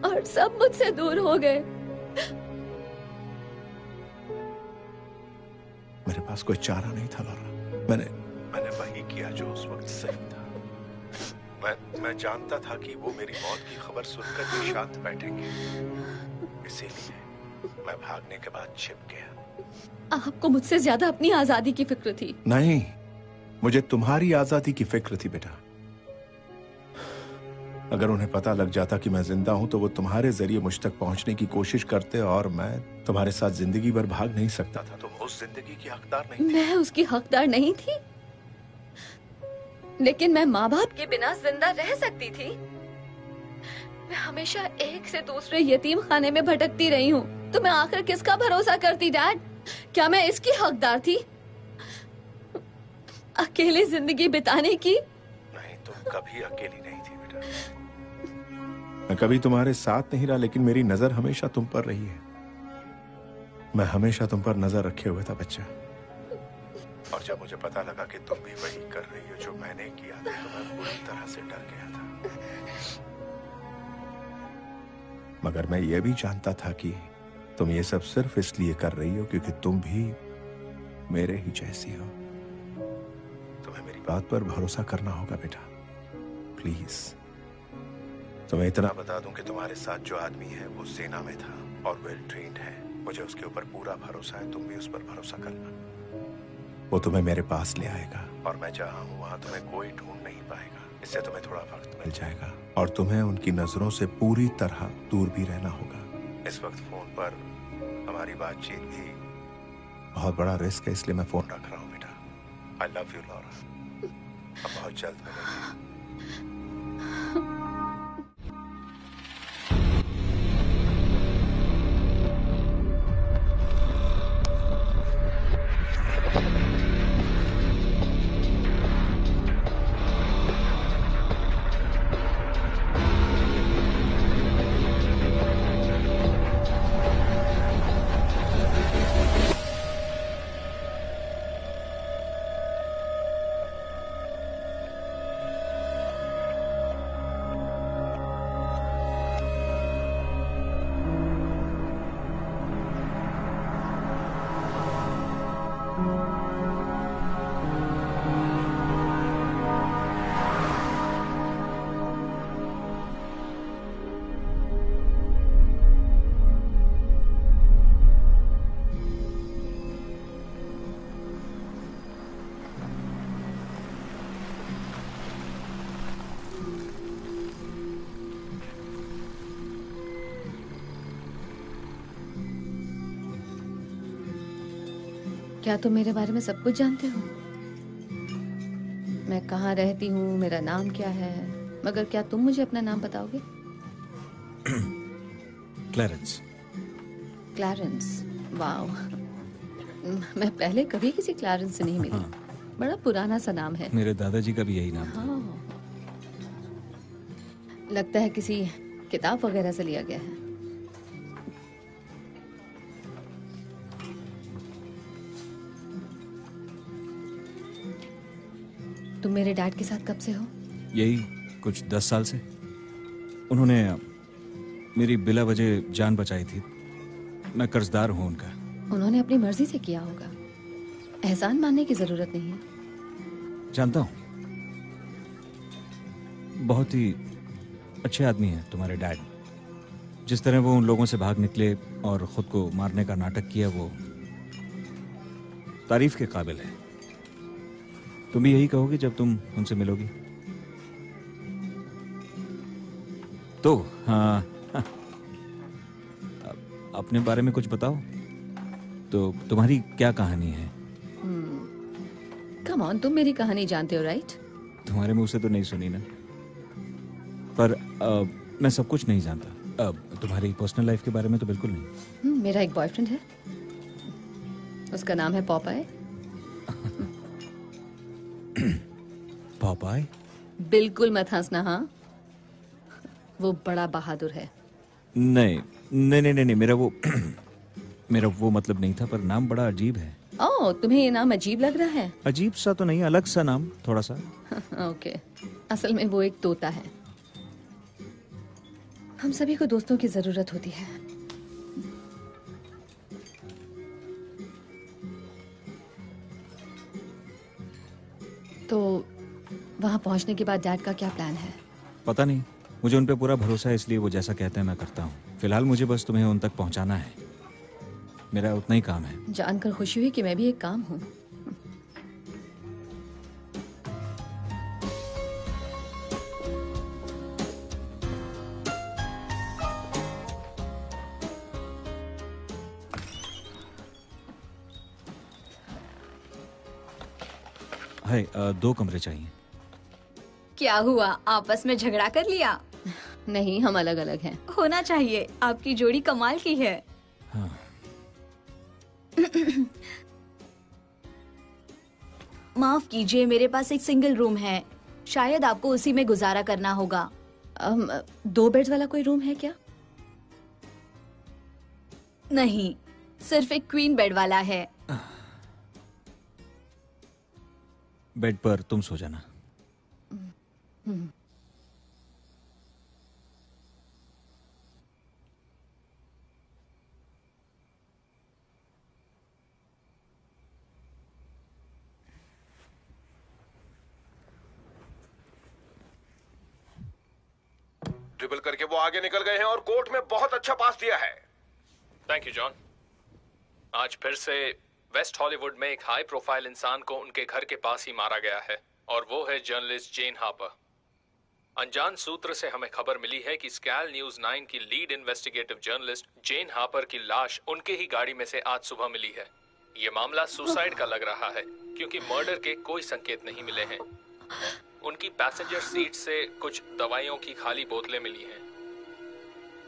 और सब मुझसे दूर हो गए। मेरे पास कोई चारा नहीं था लॉरा। मैंने वही किया जो उस वक्त सही था। मैं जानता था कि वो मेरी मौत की खबर सुनकर भी शांत बैठेंगे, इसीलिए मैं भागने के बाद छिप गया। आपको मुझसे ज्यादा अपनी आजादी की फिक्र थी। नहीं, मुझे तुम्हारी आजादी की फिक्र थी बेटा। अगर उन्हें पता लग जाता कि मैं जिंदा हूं तो वो तुम्हारे जरिए मुझ तक पहुंचने की कोशिश करते और मैं तुम्हारे साथ जिंदगी भर भाग नहीं सकता था। तुम उस जिंदगी की हकदार नहीं थी। मैं उसकी हकदार नहीं थी, लेकिन मैं माँ बाप के बिना जिंदा रह सकती थी। मैं हमेशा एक से दूसरे यतीम खाने में भटकती रही हूँ, तो मैं आखिर किसका भरोसा करती डैड? क्या मैं इसकी हकदार थी, अकेले जिंदगी बिताने की? नहीं, तुम कभी अकेली नहीं थी बेटा। मैं कभी तुम्हारे साथ नहीं रहा, लेकिन मेरी नजर हमेशा तुम पर रही है। मैं हमेशा तुम पर नजर रखे हुए था बच्चा। और जब मुझे पता लगा कि तुम भी वही कर रही हो जो मैंने किया था, तो मैं पूरी तरह से डर गया था। मगर मैं ये भी जानता था कि तुम ये सब सिर्फ इसलिए कर रही हो क्योंकि तुम भी मेरे ही जैसी हो। तुम्हें मेरी बात पर भरोसा करना होगा बेटा, प्लीज। तुम्हें इतना बता दूं कि तुम्हारे साथ जो आदमी है वो सेना में था और वेल ट्रेन्ड है। मुझे उसके ऊपर पूरा भरोसा है, तुम भी उस पर भरोसा करना। वो तुम्हें मेरे पास ले आएगा और मैं जहां हूं वहां तुम्हें कोई ढूंढ नहीं पाएगा। इससे तुम्हें थोड़ा वक्त मिल जाएगा और तुम्हें उनकी नजरों से पूरी तरह दूर भी रहना होगा। इस वक्त फोन पर हमारी बातचीत भी बहुत बड़ा रिस्क है, इसलिए मैं फोन रख रहा हूँ बेटा। I love you Laura. अब बहुत जल्द मिलेंगे। क्या तुम मेरे बारे में सब कुछ जानते हो? मैं कहाँ रहती हूँ, मेरा नाम क्या है, मगर क्या तुम मुझे अपना नाम बताओगे? क्लैरेंस। Clarence, wow. मैं पहले कभी किसी क्लैरेंस से नहीं मिली। हाँ। बड़ा पुराना सा नाम है। मेरे दादाजी का भी यही नाम था। हाँ। लगता है किसी किताब वगैरह से लिया गया है। तुम मेरे डैड के साथ कब से हो? यही कुछ 10 साल से। उन्होंने मेरी बिला वजह जान बचाई थी। मैं कर्जदार हूँ उनका। उन्होंने अपनी मर्जी से किया होगा। एहसान मानने की जरूरत नहीं है। जानता हूँ, बहुत ही अच्छे आदमी हैं तुम्हारे डैड। जिस तरह वो उन लोगों से भाग निकले और खुद को मारने का नाटक किया, वो तारीफ के काबिल है। तुम भी यही कहोगे जब तुम उनसे मिलोगी? तो हाँ, अपने बारे में कुछ बताओ। तो तुम्हारी क्या कहानी है? कम ऑन, तुम मेरी कहानी जानते हो राइट? तुम्हारे मुंह से तो नहीं सुनी ना, पर मैं सब कुछ नहीं जानता। तुम्हारी पर्सनल लाइफ के बारे में तो बिल्कुल नहीं। मेरा एक बॉयफ्रेंड है, उसका नाम है पॉपाय। पॉपाय? बिल्कुल मत हंसना। हाँ, वो बड़ा बहादुर है। नहीं नहीं नहीं नहीं, मेरा वो मेरा वो मतलब नहीं था, पर नाम बड़ा अजीब है। ओह, तुम्हें ये नाम अजीब लग रहा है? अजीब सा तो नहीं, अलग सा नाम थोड़ा सा। ओके, असल में वो एक तोता है। हम सभी को दोस्तों की जरूरत होती है। तो वहां पहुंचने के बाद डैड का क्या प्लान है? पता नहीं, मुझे उन पे पूरा भरोसा है, इसलिए वो जैसा कहते हैं मैं करता हूँ। फिलहाल मुझे बस तुम्हें उन तक पहुंचाना है, मेरा उतना ही काम है। जानकर खुशी हुई कि मैं भी एक काम हूँ। हाय, 2 कमरे चाहिए। क्या हुआ, आपस में झगड़ा कर लिया? नहीं, हम अलग अलग हैं। होना चाहिए, आपकी जोड़ी कमाल की है। हाँ। माफ कीजिए, मेरे पास एक सिंगल रूम है, शायद आपको उसी में गुजारा करना होगा। 2 बेड वाला कोई रूम है क्या? नहीं, सिर्फ एक क्वीन बेड वाला है। बेड पर तुम सो जाना। ड्रिबल करके वो आगे निकल गए हैं और कोर्ट में बहुत अच्छा पास दिया है। Thank you John. आज फिर से वेस्ट हॉलीवुड में एक हाई प्रोफाइल इंसान को उनके घर के पास ही मारा गया है, और वो है जर्नलिस्ट जेन हापर। अनजान सूत्र से हमें खबर मिली है कि स्कैल न्यूज 9 की लीड इन्वेस्टिगेटिव जर्नलिस्ट जेन हापर की लाश उनके ही गाड़ी में से आज सुबह मिली है। ये मामला सुसाइड का लग रहा है, क्योंकि मर्डर के कोई संकेत नहीं मिले हैं। उनकी पैसेंजर सीट से कुछ दवाइयों की खाली बोतलें मिली हैं।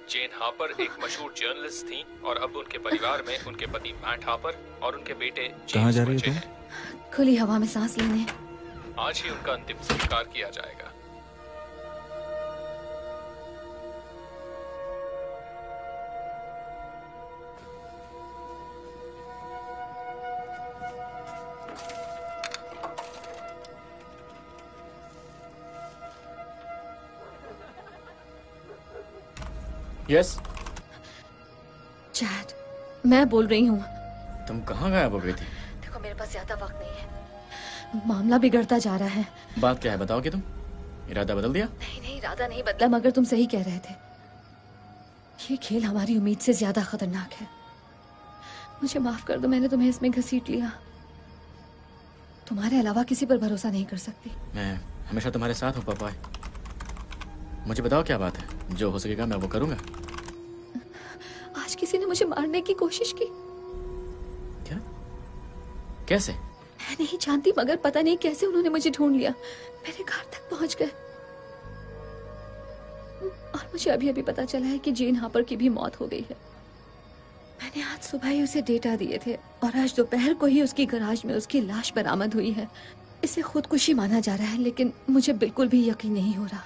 जेन हापर एक मशहूर जर्नलिस्ट थी, और अब उनके परिवार में उनके पति मैट हापर और उनके बेटे कहाँ जा जेम्स रही हो बचे तुम? हैं। खुली हवा में सांस लेने। आज ही उनका अंतिम संस्कार किया जाएगा। यस, चैट, मैं बोल रही हूँ। तुम कहाँ गायब हो गई थी? देखो, मेरे पास ज्यादा वक्त नहीं है, मामला बिगड़ता जा रहा है। बात क्या है, बताओगे? तुम इरादा बदल दिया? नहीं नहीं, इरादा नहीं बदला, मगर तुम सही कह रहे थे। ये खेल हमारी उम्मीद से ज्यादा खतरनाक है। मुझे माफ कर दो, मैंने तुम्हें इसमें घसीट लिया। तुम्हारे अलावा किसी पर भरोसा नहीं कर सकती। मैं हमेशा तुम्हारे साथ हूँ पापा। मुझे बताओ क्या बात है, जो हो सकेगा मैं वो करूंगा। आज किसी ने मुझे मारने की कोशिश की। क्या? कैसे? मैं नहीं जानती, मगर पता नहीं कैसे उन्होंने मुझे ढूंढ लिया, मेरे घर तक पहुंच गए। और मुझे अभी अभी पता चला है कि जेन हापर की भी मौत हो गई है। मैंने आज सुबह ही उसे डेटा दिए थे, और आज दोपहर को ही उसकी गैराज में उसकी लाश बरामद हुई है। इसे खुदकुशी माना जा रहा है, लेकिन मुझे बिल्कुल भी यकीन नहीं हो रहा।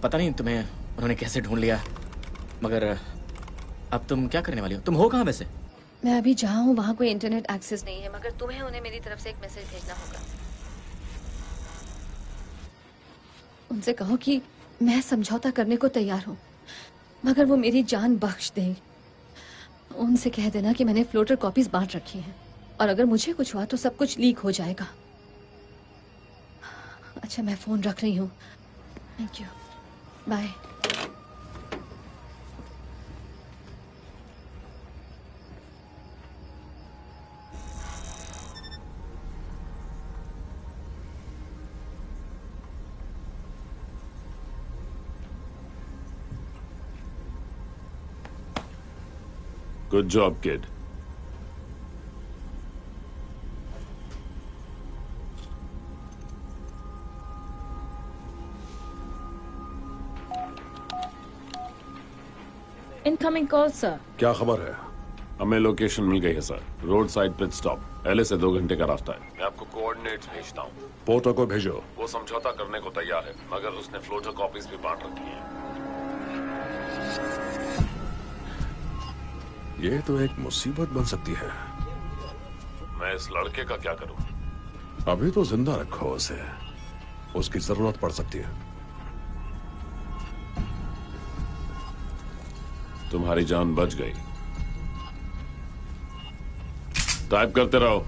पता नहीं तुम्हें उन्होंने कैसे ढूंढ लिया, मगर अब तुम क्या करने वाली हो? तुम हो कहाँ वैसे? मैं अभी जहाँ हूँ वहाँ कोई इंटरनेट एक्सेस नहीं है, मगर तुम्हें उन्हें मेरी तरफ से एक मैसेज भेजना होगा। उनसे कहो कि मैं समझौता करने को तैयार हूँ, मगर वो मेरी जान बख्श दें। उनसे कह देना कि मैंने फ्लोटर कॉपीज बांट रखी हैं, और अगर मुझे कुछ हुआ तो सब कुछ लीक हो जाएगा। अच्छा, मैं फोन रख रही हूँ। Thank you, bye. Good job, kid. Incoming call sir. क्या खबर है? हमें लोकेशन मिल गई है सर। Road side pit stop, LA से 2 घंटे का रास्ता है। मैं आपको कोऑर्डिनेट्स भेजता हूँ। पोर्टर को भेजो। वो समझौता करने को तैयार है, मगर उसने फ्लोटर कॉपीज भी बांट रखी हैं। ये तो एक मुसीबत बन सकती है। मैं इस लड़के का क्या करूं? अभी तो जिंदा रखो उसे, उसकी जरूरत पड़ सकती है। तुम्हारी जान बच गई। टाइप करते रहो।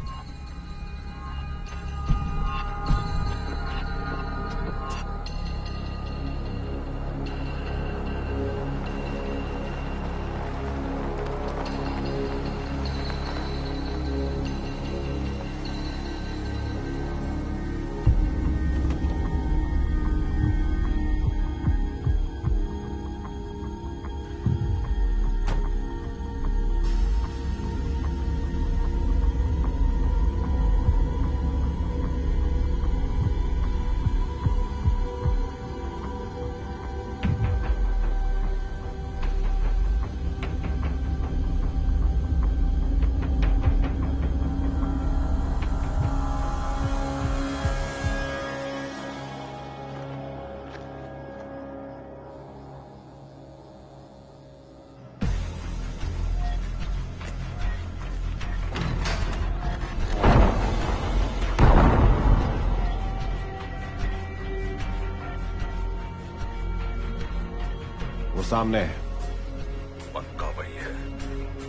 सामने है। पक्का वही है?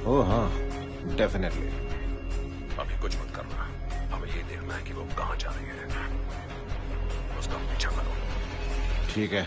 ओह हाँ, डेफिनेटली। अभी कुछ मत करना, हमें ये देखना है कि वो कहाँ जा रही है। उसका पीछा करो। ठीक है।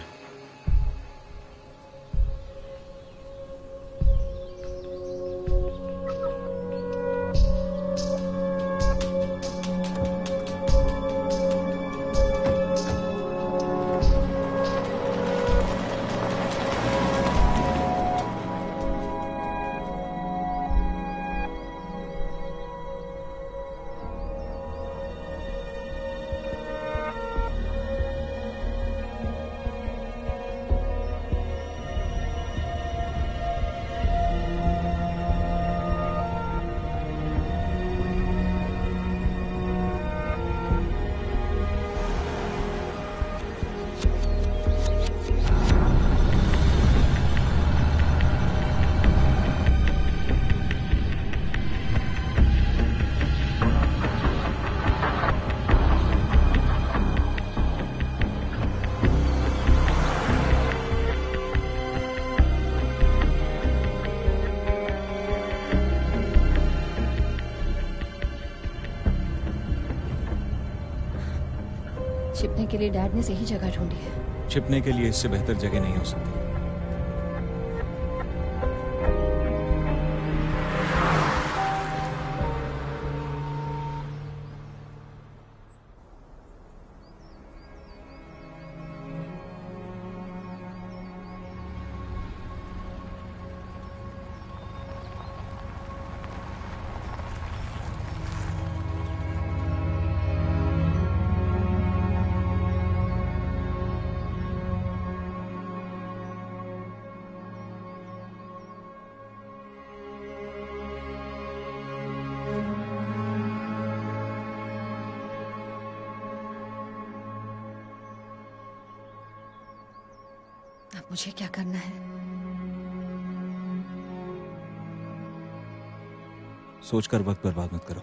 छिपने के लिए डैड ने सही जगह ढूंढी है। छिपने के लिए इससे बेहतर जगह नहीं हो सकती। अब मुझे क्या करना है? सोचकर वक्त बर्बाद मत करो।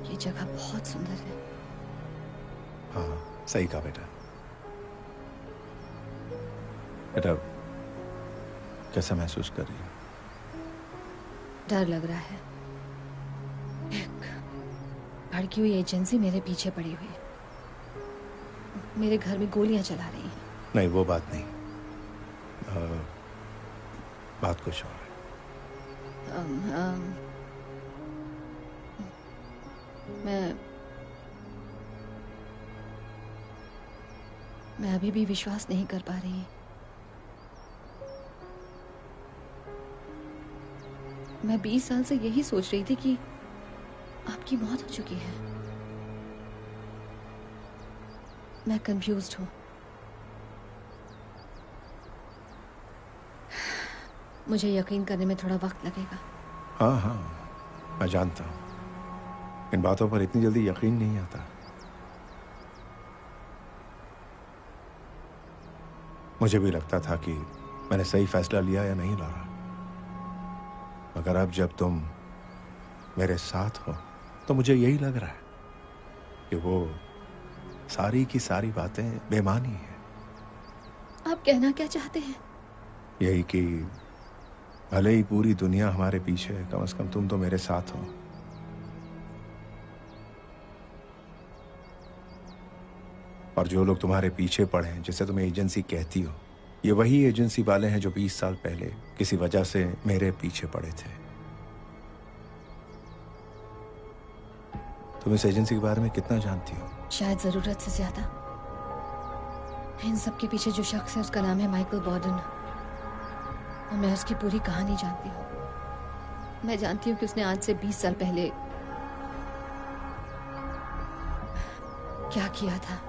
ये जगह बहुत सुंदर है। हाँ, सही कहा बेटा। बेटा, कैसा महसूस कर रही हो? डर लग रहा है। एक भड़की हुई एजेंसी मेरे पीछे पड़ी हुई है। मेरे घर में गोलियां चला रही हैं। नहीं, वो बात नहीं। बात कुछ और है। मैं अभी भी विश्वास नहीं कर पा रही। मैं 20 साल से यही सोच रही थी कि आपकी मौत हो चुकी है। मैं कंफ्यूज्ड हूं। मुझे यकीन करने में थोड़ा वक्त लगेगा। हाँ हाँ, मैं जानता हूं। इन बातों पर इतनी जल्दी यकीन नहीं आता। मुझे भी लगता था कि मैंने सही फैसला लिया या नहीं लाया, मगर अब जब तुम मेरे साथ हो तो मुझे यही लग रहा है कि वो सारी की सारी बातें बेमानी है। आप कहना क्या चाहते हैं? यही कि भले ही पूरी दुनिया हमारे पीछे है, कम से कम तुम तो मेरे साथ हो। और जो लोग तुम्हारे पीछे पड़े हैं, जिसे तुम एजेंसी कहती हो, ये वही एजेंसी वाले हैं जो 20 साल पहले किसी वजह से मेरे पीछे पड़े थे। तुम इस एजेंसी के बारे में कितना जानती हो? शायद जरूरत से ज्यादा। इन सब के पीछे जो शख्स है उसका नाम है माइकल बॉर्डन, और मैं उसकी पूरी कहानी जानती हूँ। मैं जानती हूँ कि उसने आज से 20 साल पहले क्या किया था।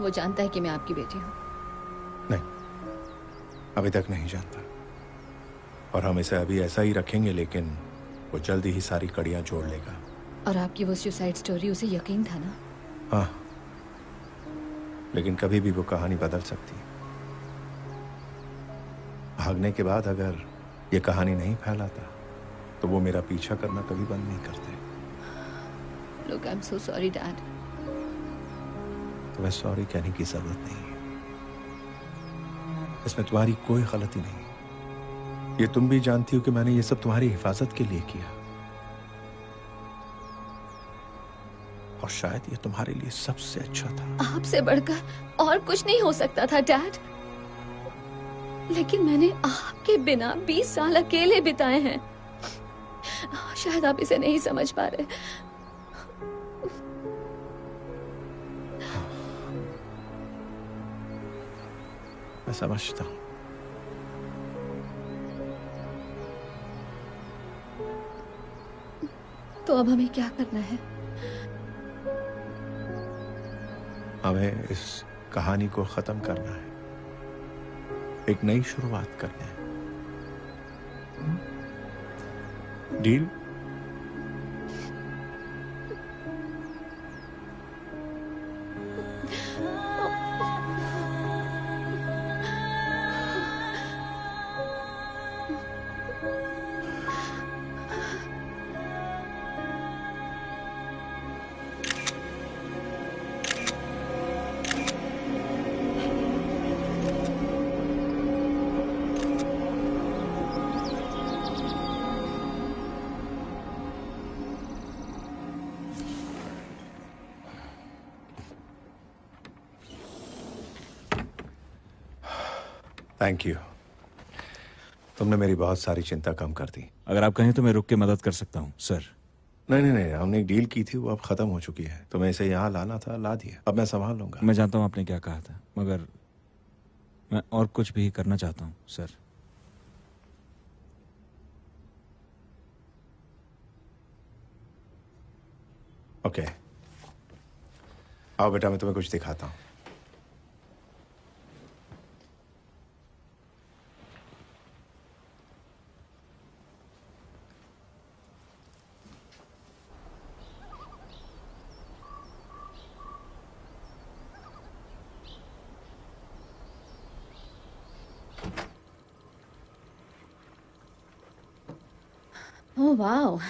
वो जानता है कि मैं आपकी बेटी हूँ। नहीं, अभी तक नहीं जानता, और हम इसे अभी ऐसा ही रखेंगे, लेकिन वो जल्दी ही सारी कड़ियां जोड़ लेगा। और आपकी वो सुसाइड स्टोरी, उसे यकीन था ना? हाँ, लेकिन कभी भी वो कहानी बदल सकती है। भागने के बाद अगर ये कहानी नहीं फैलाता तो वो मेरा पीछा करना कभी बंद नहीं करते। Look, I'm so sorry, Dad. तुम्हें सॉरी कहने की जरूरत नहीं है। इसमें तुम्हारी कोई गलती नहीं। ये तुम भी जानती हो कि मैंने ये सब तुम्हारी हिफाजत के लिए किया, और शायद ये तुम्हारे लिए सबसे अच्छा था। आपसे बढ़कर और कुछ नहीं हो सकता था, डैड। लेकिन मैंने आपके बिना 20 साल अकेले बिताए हैं। शायद आप इसे नहीं समझ पा रहे। मैं समझता हूं। तो अब हमें क्या करना है? हमें इस कहानी को खत्म करना है, एक नई शुरुआत करनी है। डील? Thank you. तुमने मेरी बहुत सारी चिंता कम कर दी। अगर आप कहें तो मैं रुक के मदद कर सकता हूँ, सर। नहीं नहीं नहीं, हमने एक डील की थी, वो अब खत्म हो चुकी है। तुम्हें इसे यहाँ लाना था, ला दिया। अब मैं संभाल लूंगा। मैं जानता हूँ आपने क्या कहा था, मगर मैं और कुछ भी करना चाहता हूँ, सर। ओके, आओ बेटा, मैं तुम्हें कुछ दिखाता हूँ। ओह वाह,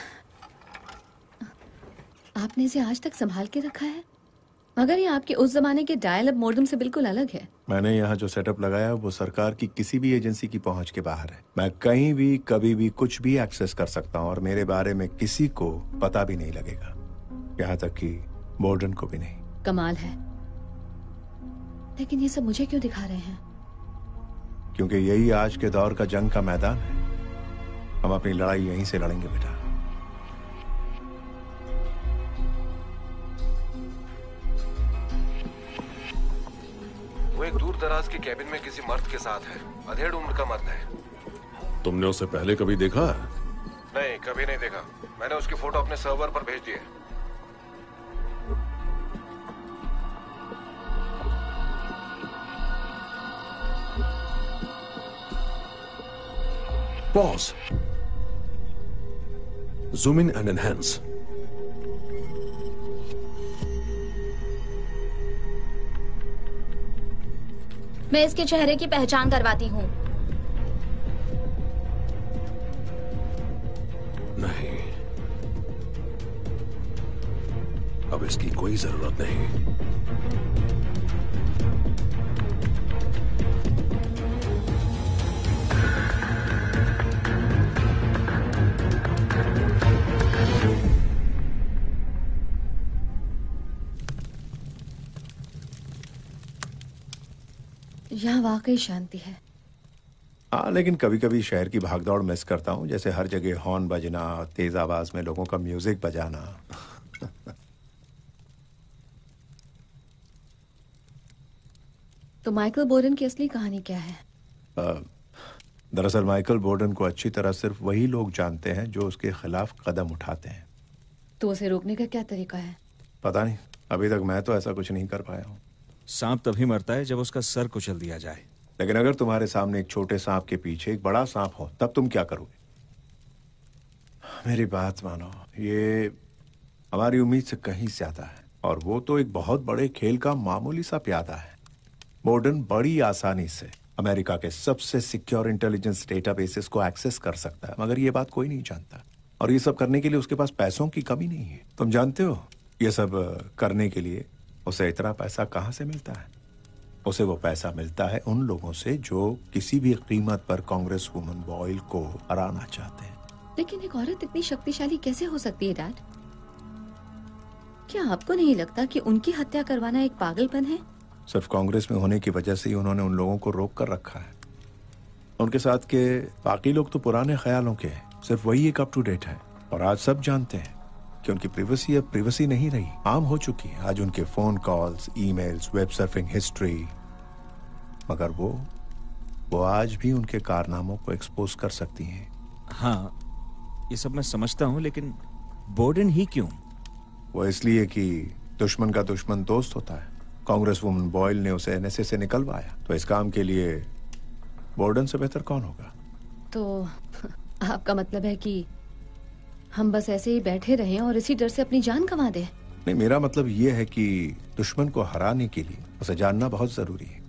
आपने इसे आज तक संभाल के रखा है, मगर ये आपके उस जमाने के डायल अप मॉडेम से बिल्कुल अलग है। मैंने यहाँ जो सेटअप लगाया वो सरकार की किसी भी एजेंसी की पहुंच के बाहर है। मैं कहीं भी कभी भी कुछ भी एक्सेस कर सकता हूँ और मेरे बारे में किसी को पता भी नहीं लगेगा, यहाँ तक कि बोर्डन को भी नहीं। कमाल है, लेकिन ये सब मुझे क्यों दिखा रहे हैं? क्योंकि यही आज के दौर का जंग का मैदान है। हम अपनी लड़ाई यहीं से लड़ेंगे बेटा। वो एक दूर दराज के कैबिन में किसी मर्द के साथ है। अधेड़ उम्र का मर्द है। तुमने उसे पहले कभी देखा है? नहीं, कभी नहीं देखा। मैंने उसकी फोटो अपने सर्वर पर भेज दी है। Pause. Zoom in and enhance. मैं इसके चेहरे की पहचान करवाती हूँ। नहीं, अब इसकी कोई जरूरत नहीं। यहाँ वाकई शांति है। हाँ, लेकिन कभी कभी शहर की भागदौड़ मिस करता हूँ, जैसे हर जगह हॉर्न बजना, तेज आवाज में लोगों का म्यूजिक बजाना। तो माइकल बोर्डन की असली कहानी क्या है? दरअसल माइकल बोर्डन को अच्छी तरह सिर्फ वही लोग जानते हैं जो उसके खिलाफ कदम उठाते हैं। तो उसे रोकने का क्या तरीका है? पता नहीं, अभी तक मैं तो ऐसा कुछ नहीं कर पाया हूँ। सांप तभी मरता है जब उसका सर कुचल दिया जाए। लेकिन अगर तुम्हारे सामने एक छोटे सांप के पीछे एक बड़ा सांप हो, तब तुम क्या करोगे? मेरी बात मानो, ये हमारी उम्मीद से कहीं ज्यादा है, और वो तो एक बहुत बड़े खेल का मामूली सा प्यादा है। बोर्डन बड़ी आसानी से अमेरिका के सबसे सिक्योर इंटेलिजेंस डेटाबेसेस को एक्सेस कर सकता है, मगर ये बात कोई नहीं जानता। और ये सब करने के लिए उसके पास पैसों की कमी नहीं है। तुम जानते हो ये सब करने के लिए उसे इतना पैसा कहां से मिलता है? उसे वो पैसा मिलता है उन लोगों से जो किसी भी कीमत पर कांग्रेस वुमन बॉयल को हराना चाहते हैं। लेकिन एक औरत इतनी शक्तिशाली कैसे हो सकती है डैड? क्या आपको नहीं लगता कि उनकी हत्या करवाना एक पागलपन है? सिर्फ कांग्रेस में होने की वजह से ही उन्होंने उन लोगों को रोक कर रखा है। उनके साथ के बाकी लोग तो पुराने ख्यालों के हैं, सिर्फ वही एक अप टू डेट है। और आज सब जानते हैं कि उनकी प्रिवेसी अब प्रिवेसी नहीं रही, आम हो चुकी है। आज उनके phone calls, emails, web surfing history, मगर वो आज भी उनके कारनामों को एक्सपोज कर सकती हैं। हाँ, ये सब मैं समझता हूँ, लेकिन बोर्डन ही क्यों? वो इसलिए कि दुश्मन का दुश्मन दोस्त होता है। कांग्रेस वुमन बॉयल ने उसे एनएसए से निकलवाया, तो इस काम के लिए बोर्डन से बेहतर कौन होगा? तो आपका मतलब है कि हम बस ऐसे ही बैठे रहें और इसी डर से अपनी जान गंवा दें? नहीं, मेरा मतलब ये है कि दुश्मन को हराने के लिए उसे जानना बहुत जरूरी है।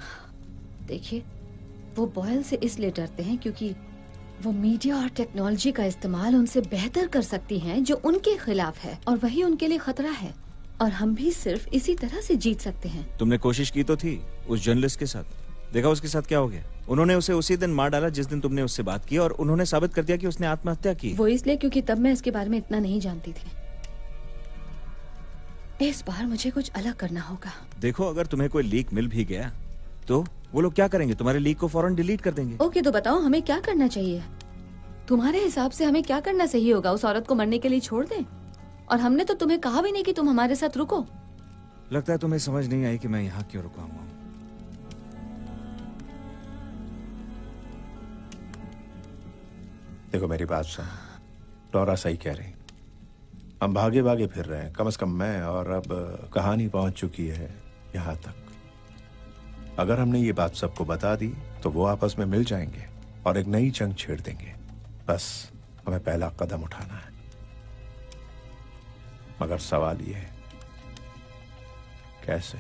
देखिए, वो बॉयल से इसलिए डरते हैं क्योंकि वो मीडिया और टेक्नोलॉजी का इस्तेमाल उनसे बेहतर कर सकती हैं, जो उनके खिलाफ है, और वही उनके लिए खतरा है। और हम भी सिर्फ इसी तरह से जीत सकते हैं। तुमने कोशिश की तो थी उस जर्नलिस्ट के साथ, देखा उसके साथ क्या हो गया? उन्होंने उसे उसी दिन मार डाला जिस दिन तुमने उससे बात की, और उन्होंने साबित कर दिया कि उसने आत्महत्या की। वो इसलिए क्योंकि तब मैं इसके बारे में इतना नहीं जानती थी। इस बार मुझे कुछ अलग करना होगा। देखो, अगर तुम्हें कोई लीक मिल भी गया तो वो लोग क्या करेंगे? तुम्हारे लीक को फौरन डिलीट कर देंगे। ओके, तो बताओ हमें क्या करना चाहिए? तुम्हारे हिसाब से हमें क्या करना सही होगा? उस औरत को मरने के लिए छोड़ दें? और हमने तो तुम्हें कहा भी नहीं कि तुम हमारे साथ रुको। लगता है तुम्हें समझ नहीं आई कि मैं यहाँ क्यों रुका हुआ हूँ। देखो, मेरी बात सुन, लॉरा सही कह रही। हम भागे भागे फिर रहे हैं, कम से कम मैं, और अब कहानी पहुंच चुकी है यहां तक। अगर हमने ये बात सबको बता दी तो वो आपस में मिल जाएंगे और एक नई जंग छेड़ देंगे। बस हमें पहला कदम उठाना है। मगर सवाल ये है, कैसे?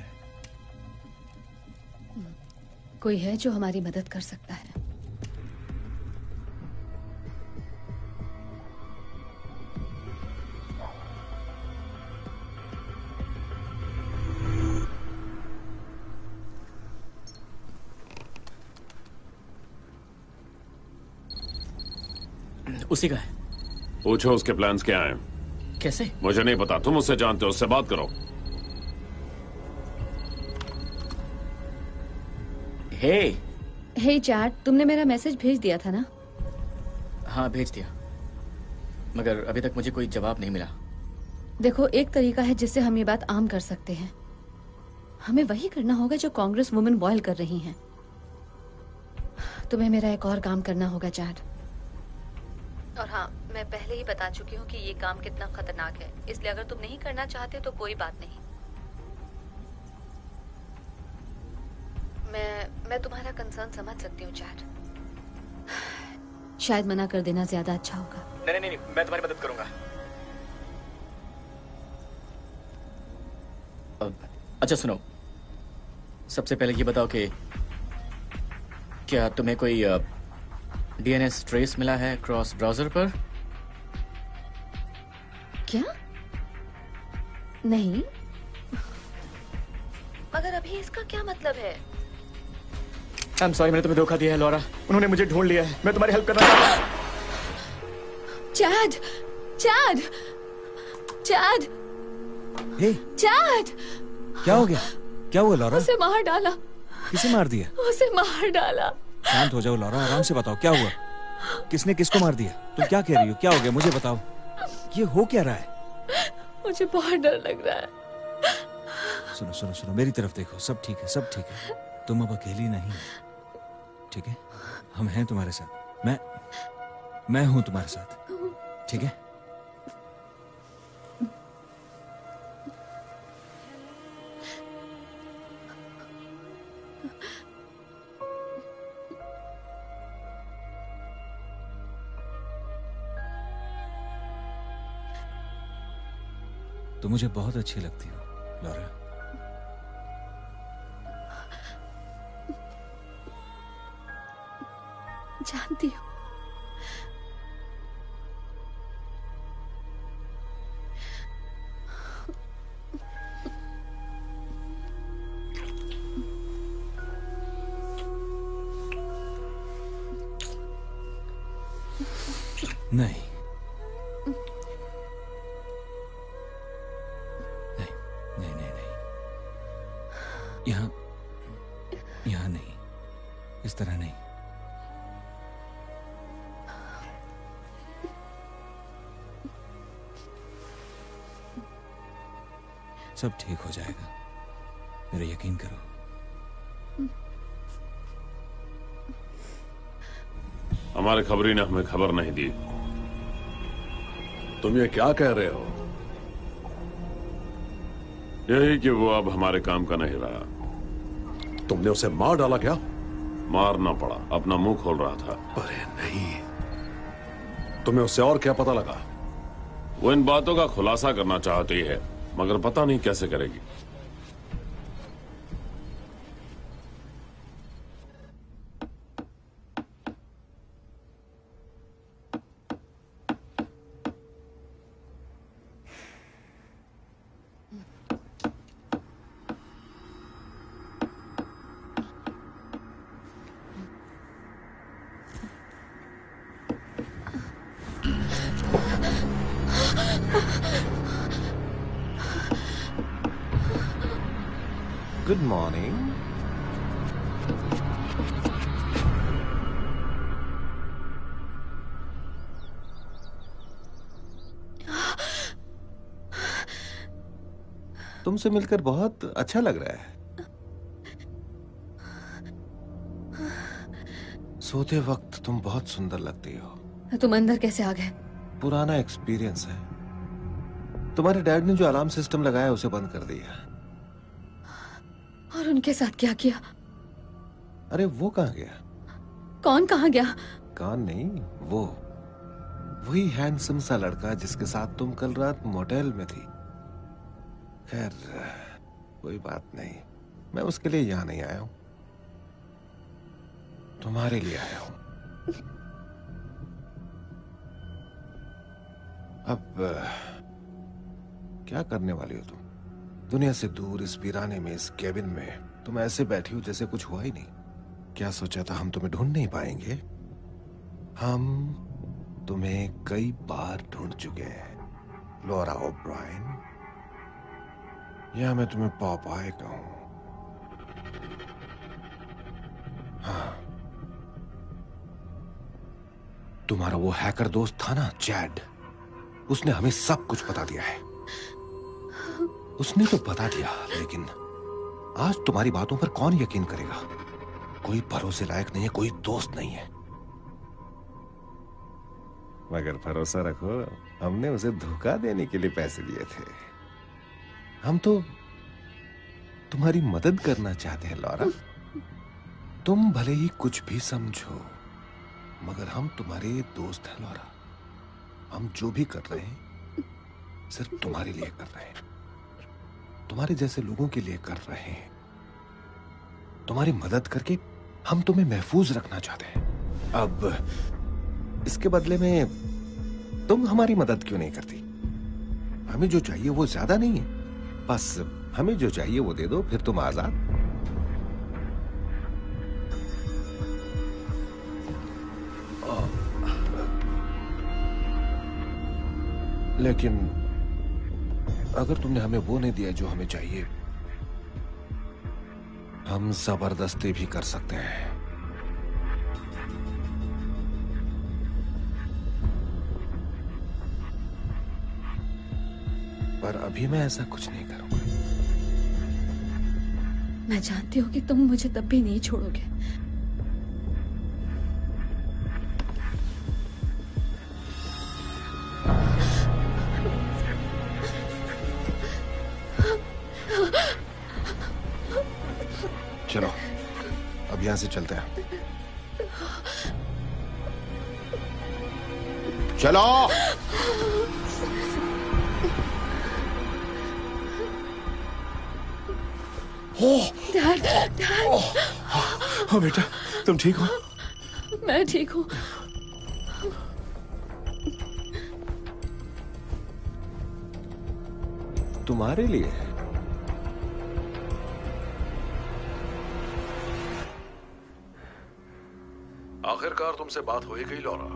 कोई है जो हमारी मदद कर सकता है? उसी का है। पूछो उसके प्लान्स क्या हैं। कैसे? मुझे नहीं पता, तुम उससे जानते हो, उससे बात करो। हे चैट, तुमने मेरा मैसेज भेज दिया था ना? हाँ, भेज दिया, मगर अभी तक मुझे कोई जवाब नहीं मिला। देखो, एक तरीका है जिससे हम ये बात आम कर सकते हैं। हमें वही करना होगा जो कांग्रेस वुमेन बॉयल कर रही हैं। तुम्हें मेरा एक और काम करना होगा चैट। और हाँ, मैं पहले ही बता चुकी हूँ कि ये काम कितना खतरनाक है, इसलिए अगर तुम नहीं करना चाहते तो कोई बात नहीं। मैं तुम्हारा कंसर्न समझ सकती हूँ चैट। शायद मना कर देना ज्यादा अच्छा होगा। नहीं नहीं नहीं, मैं तुम्हारी मदद करूंगा। अच्छा सुनो, सबसे पहले ये बताओ कि क्या तुम्हें कोई डीएनएस ट्रेस मिला है क्रॉस ब्राउजर पर? क्या? नहीं। मगर अभी इसका क्या मतलब है? आई एम सॉरी, मैंने तुम्हें धोखा दिया है लॉरा। उन्होंने मुझे ढूंढ लिया है। मैं तुम्हारी हेल्प करना चाहता हूँ। चैड, चैड, चैड, हे, चैड! क्या हो गया? क्या हुआ लॉरा? उसे मार डाला। किसे मार दिया? उसे मार डाला। शांत हो जाओ लॉरा, आराम से बताओ क्या हुआ। किसने किसको मार दिया? तुम क्या कह रही हो? क्या हो गया मुझे बताओ। ये हो क्या रहा है? मुझे बहुत डर लग रहा है। सुनो सुनो सुनो, मेरी तरफ देखो, सब ठीक है, सब ठीक है। तुम अब अकेली नहीं हो, ठीक है? हम हैं तुम्हारे साथ। मैं हूं तुम्हारे साथ, ठीक है? तुम मुझे बहुत अच्छी लगती हो लॉरा। जानती हूँ। नहीं, यहाँ नहीं, इस तरह नहीं। सब ठीक हो जाएगा, मेरा यकीन करो। हमारे खबरी ने हमें खबर नहीं दी। तुम ये क्या कह रहे हो? यही कि वो अब हमारे काम का नहीं रहा। तुमने उसे मार डाला क्या? मारना पड़ा, अपना मुंह खोल रहा था। अरे नहीं, तुम्हें उससे और क्या पता लगा? वो इन बातों का खुलासा करना चाहती है, मगर पता नहीं कैसे करेगी। Good morning. तुमसे मिलकर बहुत अच्छा लग रहा है। सोते वक्त तुम बहुत सुंदर लगती हो। तुम अंदर कैसे आ गए? पुराना एक्सपीरियंस है। तुम्हारे डैड ने जो अलार्म सिस्टम लगाया उसे बंद कर दिया। और उनके साथ क्या किया? अरे वो कहाँ गया? कौन कहाँ गया? कौन नहीं, वो वही हैंडसम सा लड़का जिसके साथ तुम कल रात मोटेल में थी। खैर कोई बात नहीं, मैं उसके लिए यहाँ नहीं आया हूं, तुम्हारे लिए आया हूं। अब क्या करने वाली हो तुम? दुनिया से दूर इस वीराने में, इस केबिन में तुम ऐसे बैठी हो जैसे कुछ हुआ ही नहीं। क्या सोचा था हम तुम्हें ढूंढ नहीं पाएंगे? हम तुम्हें कई बार ढूंढ चुके हैं लॉरा ओब्रायन, या मैं तुम्हें पॉपाय कहूं। हाँ, तुम्हारा वो हैकर दोस्त था ना चैड, उसने हमें सब कुछ बता दिया है। उसने तो बता दिया, लेकिन आज तुम्हारी बातों पर कौन यकीन करेगा? कोई भरोसे लायक नहीं है, कोई दोस्त नहीं है। मगर भरोसा रखो, हमने उसे धोखा देने के लिए पैसे दिए थे। हम तो तुम्हारी मदद करना चाहते हैं लॉरा। तुम भले ही कुछ भी समझो, मगर हम तुम्हारे दोस्त हैं लॉरा। हम जो भी कर रहे हैं सिर्फ तुम्हारे लिए कर रहे हैं, तुम्हारे जैसे लोगों के लिए कर रहे हैं। तुम्हारी मदद करके हम तुम्हें महफूज रखना चाहते हैं। अब इसके बदले में तुम हमारी मदद क्यों नहीं करती? हमें जो चाहिए वो ज्यादा नहीं है, बस हमें जो चाहिए वो दे दो, फिर तुम आजाद। लेकिन अगर तुमने हमें वो नहीं दिया जो हमें चाहिए, हम जबरदस्ती भी कर सकते हैं। पर अभी मैं ऐसा कुछ नहीं करूंगा। मैं जानती हूँ कि तुम मुझे तब भी नहीं छोड़ोगे। चलो अब यहां से चलते हैं। चलो। Dad, dad. हाँ बेटा, तुम ठीक हो? मैं ठीक हूँ। तुम्हारे लिए आखिरकार तुमसे बात हो ही गई लॉरा।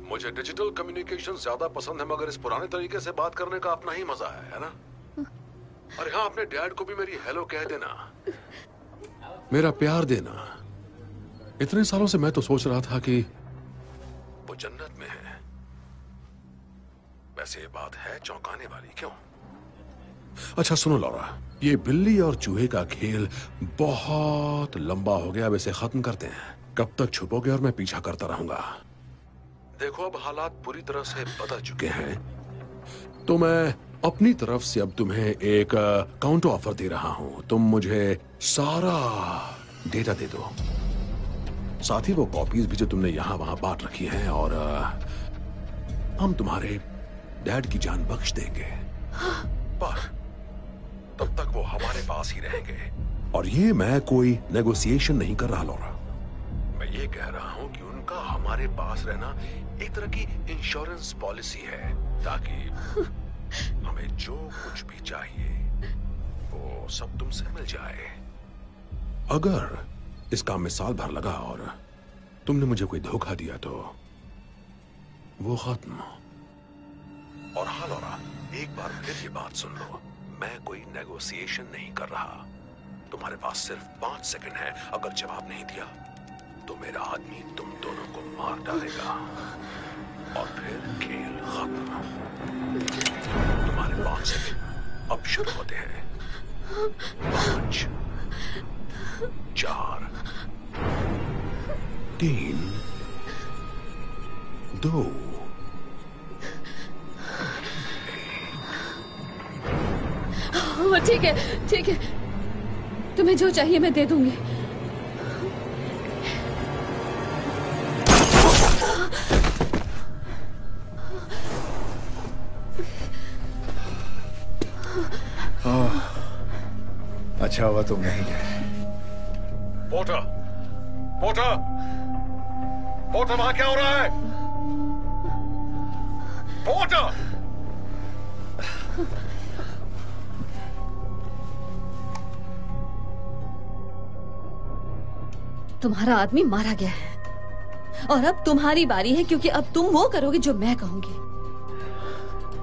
मुझे डिजिटल कम्युनिकेशन ज्यादा पसंद है, मगर इस पुराने तरीके से बात करने का अपना ही मजा है ना? अरे हाँ, अपने डैड को भी मेरी हेलो कह देना, मेरा प्यार देना। इतने सालों से मैं तो सोच रहा था कि वो जन्नत में है। वैसे ये बात है चौंकाने वाली, क्यों? अच्छा सुनो लॉरा, ये बिल्ली और चूहे का खेल बहुत लंबा हो गया, अब इसे खत्म करते हैं। कब तक छुपोगे और मैं पीछा करता रहूंगा? देखो अब हालात पूरी तरह से बदल चुके हैं, तो मैं अपनी तरफ से अब तुम्हें एक काउंटर ऑफर दे रहा हूं। तुम मुझे सारा डेटा दे दो, साथ ही वो कॉपीज भी जो तुमने यहां वहां बांट रखी हैं, और हम तुम्हारे डैड की जान बख्श देंगे। पर तब तक वो हमारे पास ही रहेंगे। और ये मैं कोई नेगोशिएशन नहीं कर रहा लॉरा, मैं ये कह रहा हूं कि उनका हमारे पास रहना एक तरह की इंश्योरेंस पॉलिसी है, ताकि हमें जो कुछ भी चाहिए वो सब तुमसे मिल जाए। अगर इस काम में साल भर लगा और तुमने मुझे कोई धोखा दिया तो वो खत्म। और हाँ लॉरा, एक बार फिर ये बात सुन लो, मैं कोई नेगोशिएशन नहीं कर रहा। तुम्हारे पास सिर्फ 5 सेकंड है, अगर जवाब नहीं दिया तो मेरा आदमी तुम दोनों को मार डालेगा और फिर खेल खत्म। तुम्हारे 5 सेकंड अब शुरू होते हैं। 5, 4, 3, 2, ठीक है, ठीक है, तुम्हें जो चाहिए मैं दे दूंगी। अच्छा हुआ तुम नहीं गए। पोर्टर, पोर्टर, पोर्टर, वहां क्या हो रहा है? पोर्टर! तुम्हारा आदमी मारा गया है और अब तुम्हारी बारी है, क्योंकि अब तुम वो करोगे जो मैं कहूंगी।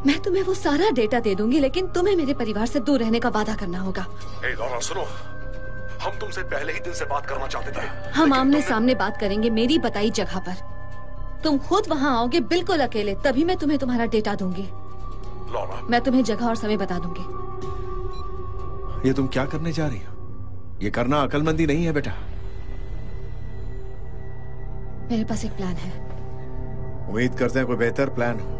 मैं तुम्हें वो सारा डेटा दे दूंगी, लेकिन तुम्हें मेरे परिवार से दूर रहने का वादा करना होगा। ए लॉरा सुनो, हम तुमसे पहले ही दिन से बात करना चाहते थे। हम आमने सामने बात करेंगे मेरी बताई जगह पर। तुम खुद वहाँ आओगे बिल्कुल अकेले, तभी मैं तुम्हें तुम्हारा डेटा दूंगी। लॉरा, मैं तुम्हें जगह और समय बता दूंगी। ये तुम क्या करने जा रही हो? ये करना अकलमंदी नहीं है बेटा। मेरे पास एक प्लान है। उम्मीद करते हैं कोई बेहतर प्लान हो।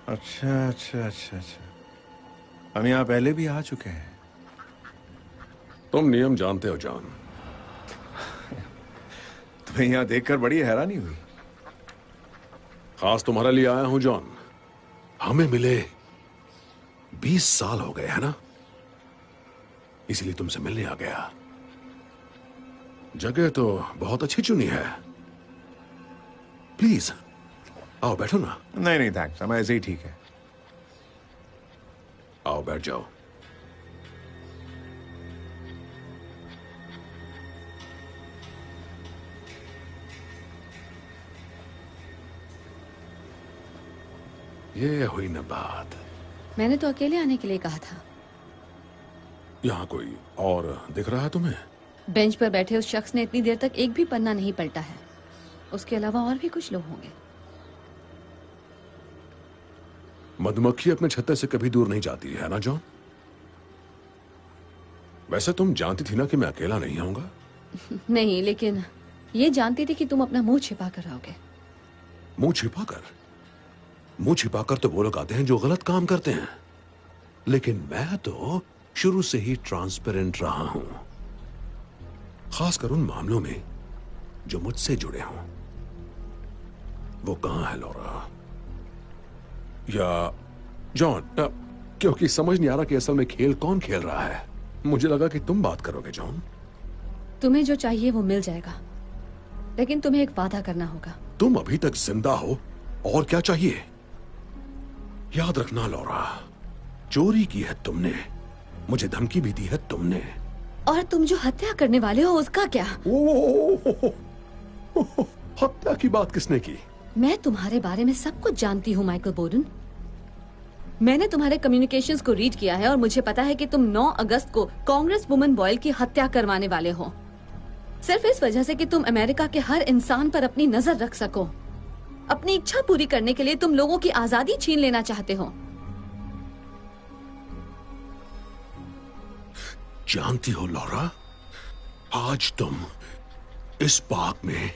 अच्छा अच्छा अच्छा अच्छा, हम यहाँ पहले भी आ चुके हैं। तुम नियम जानते हो जॉन। तुम्हें यहाँ देखकर बड़ी हैरानी हुई। खास तुम्हारे लिए आया हूं जॉन। हमें मिले 20 साल हो गए, है ना? इसलिए तुमसे मिलने आ गया। जगह तो बहुत अच्छी चुनी है। प्लीज आओ, बैठो ना। नहीं नहीं थैंक्स, हम ऐसे ही ठीक है। आओ बैठ जाओ। ये हुई न बात। मैंने तो अकेले आने के लिए कहा था। यहाँ कोई और दिख रहा है तुम्हें? बेंच पर बैठे उस शख्स ने इतनी देर तक एक भी पन्ना नहीं पलटा है। उसके अलावा और भी कुछ लोग होंगे। मधुमक्खी अपने छत्ते से कभी दूर नहीं जाती है ना जॉन? वैसे तुम जानती थी ना कि मैं अकेला नहीं आऊंगा? नहीं, लेकिन ये जानती थी कि तुम अपना मुंह छिपा कर आओगे। मुंह छिपाकर? मुंह छिपाकर तो वो लोग आते हैं जो गलत काम करते हैं, लेकिन मैं तो शुरू से ही ट्रांसपेरेंट रहा हूं, खासकर उन मामलों में जो मुझसे जुड़े हों। वो कहां है लॉरा? या जॉन, क्योंकि समझ नहीं आ रहा कि असल में खेल कौन खेल रहा है। मुझे लगा कि तुम बात करोगे जॉन। तुम्हें जो चाहिए वो मिल जाएगा, लेकिन तुम्हें एक वादा करना होगा। तुम अभी तक जिंदा हो, और क्या चाहिए? याद रखना लॉरा, चोरी की है तुमने, मुझे धमकी भी दी है तुमने। और तुम जो हत्या करने वाले हो उसका क्या? हत्या की बात किसने की? मैं तुम्हारे बारे में सब कुछ जानती हूँ माइकल बोर्डन। मैंने तुम्हारे कम्युनिकेशंस को रीड किया है और मुझे पता है कि तुम 9 अगस्त को कांग्रेस वुमन बॉयल की हत्या करवाने वाले हो। सिर्फ इस वजह से कि तुम अमेरिका के हर इंसान पर अपनी नजर रख सको। अपनी इच्छा पूरी करने के लिए तुम लोगों की आजादी छीन लेना चाहते हो। जानती हो लॉरा, आज तुम इस पार्क में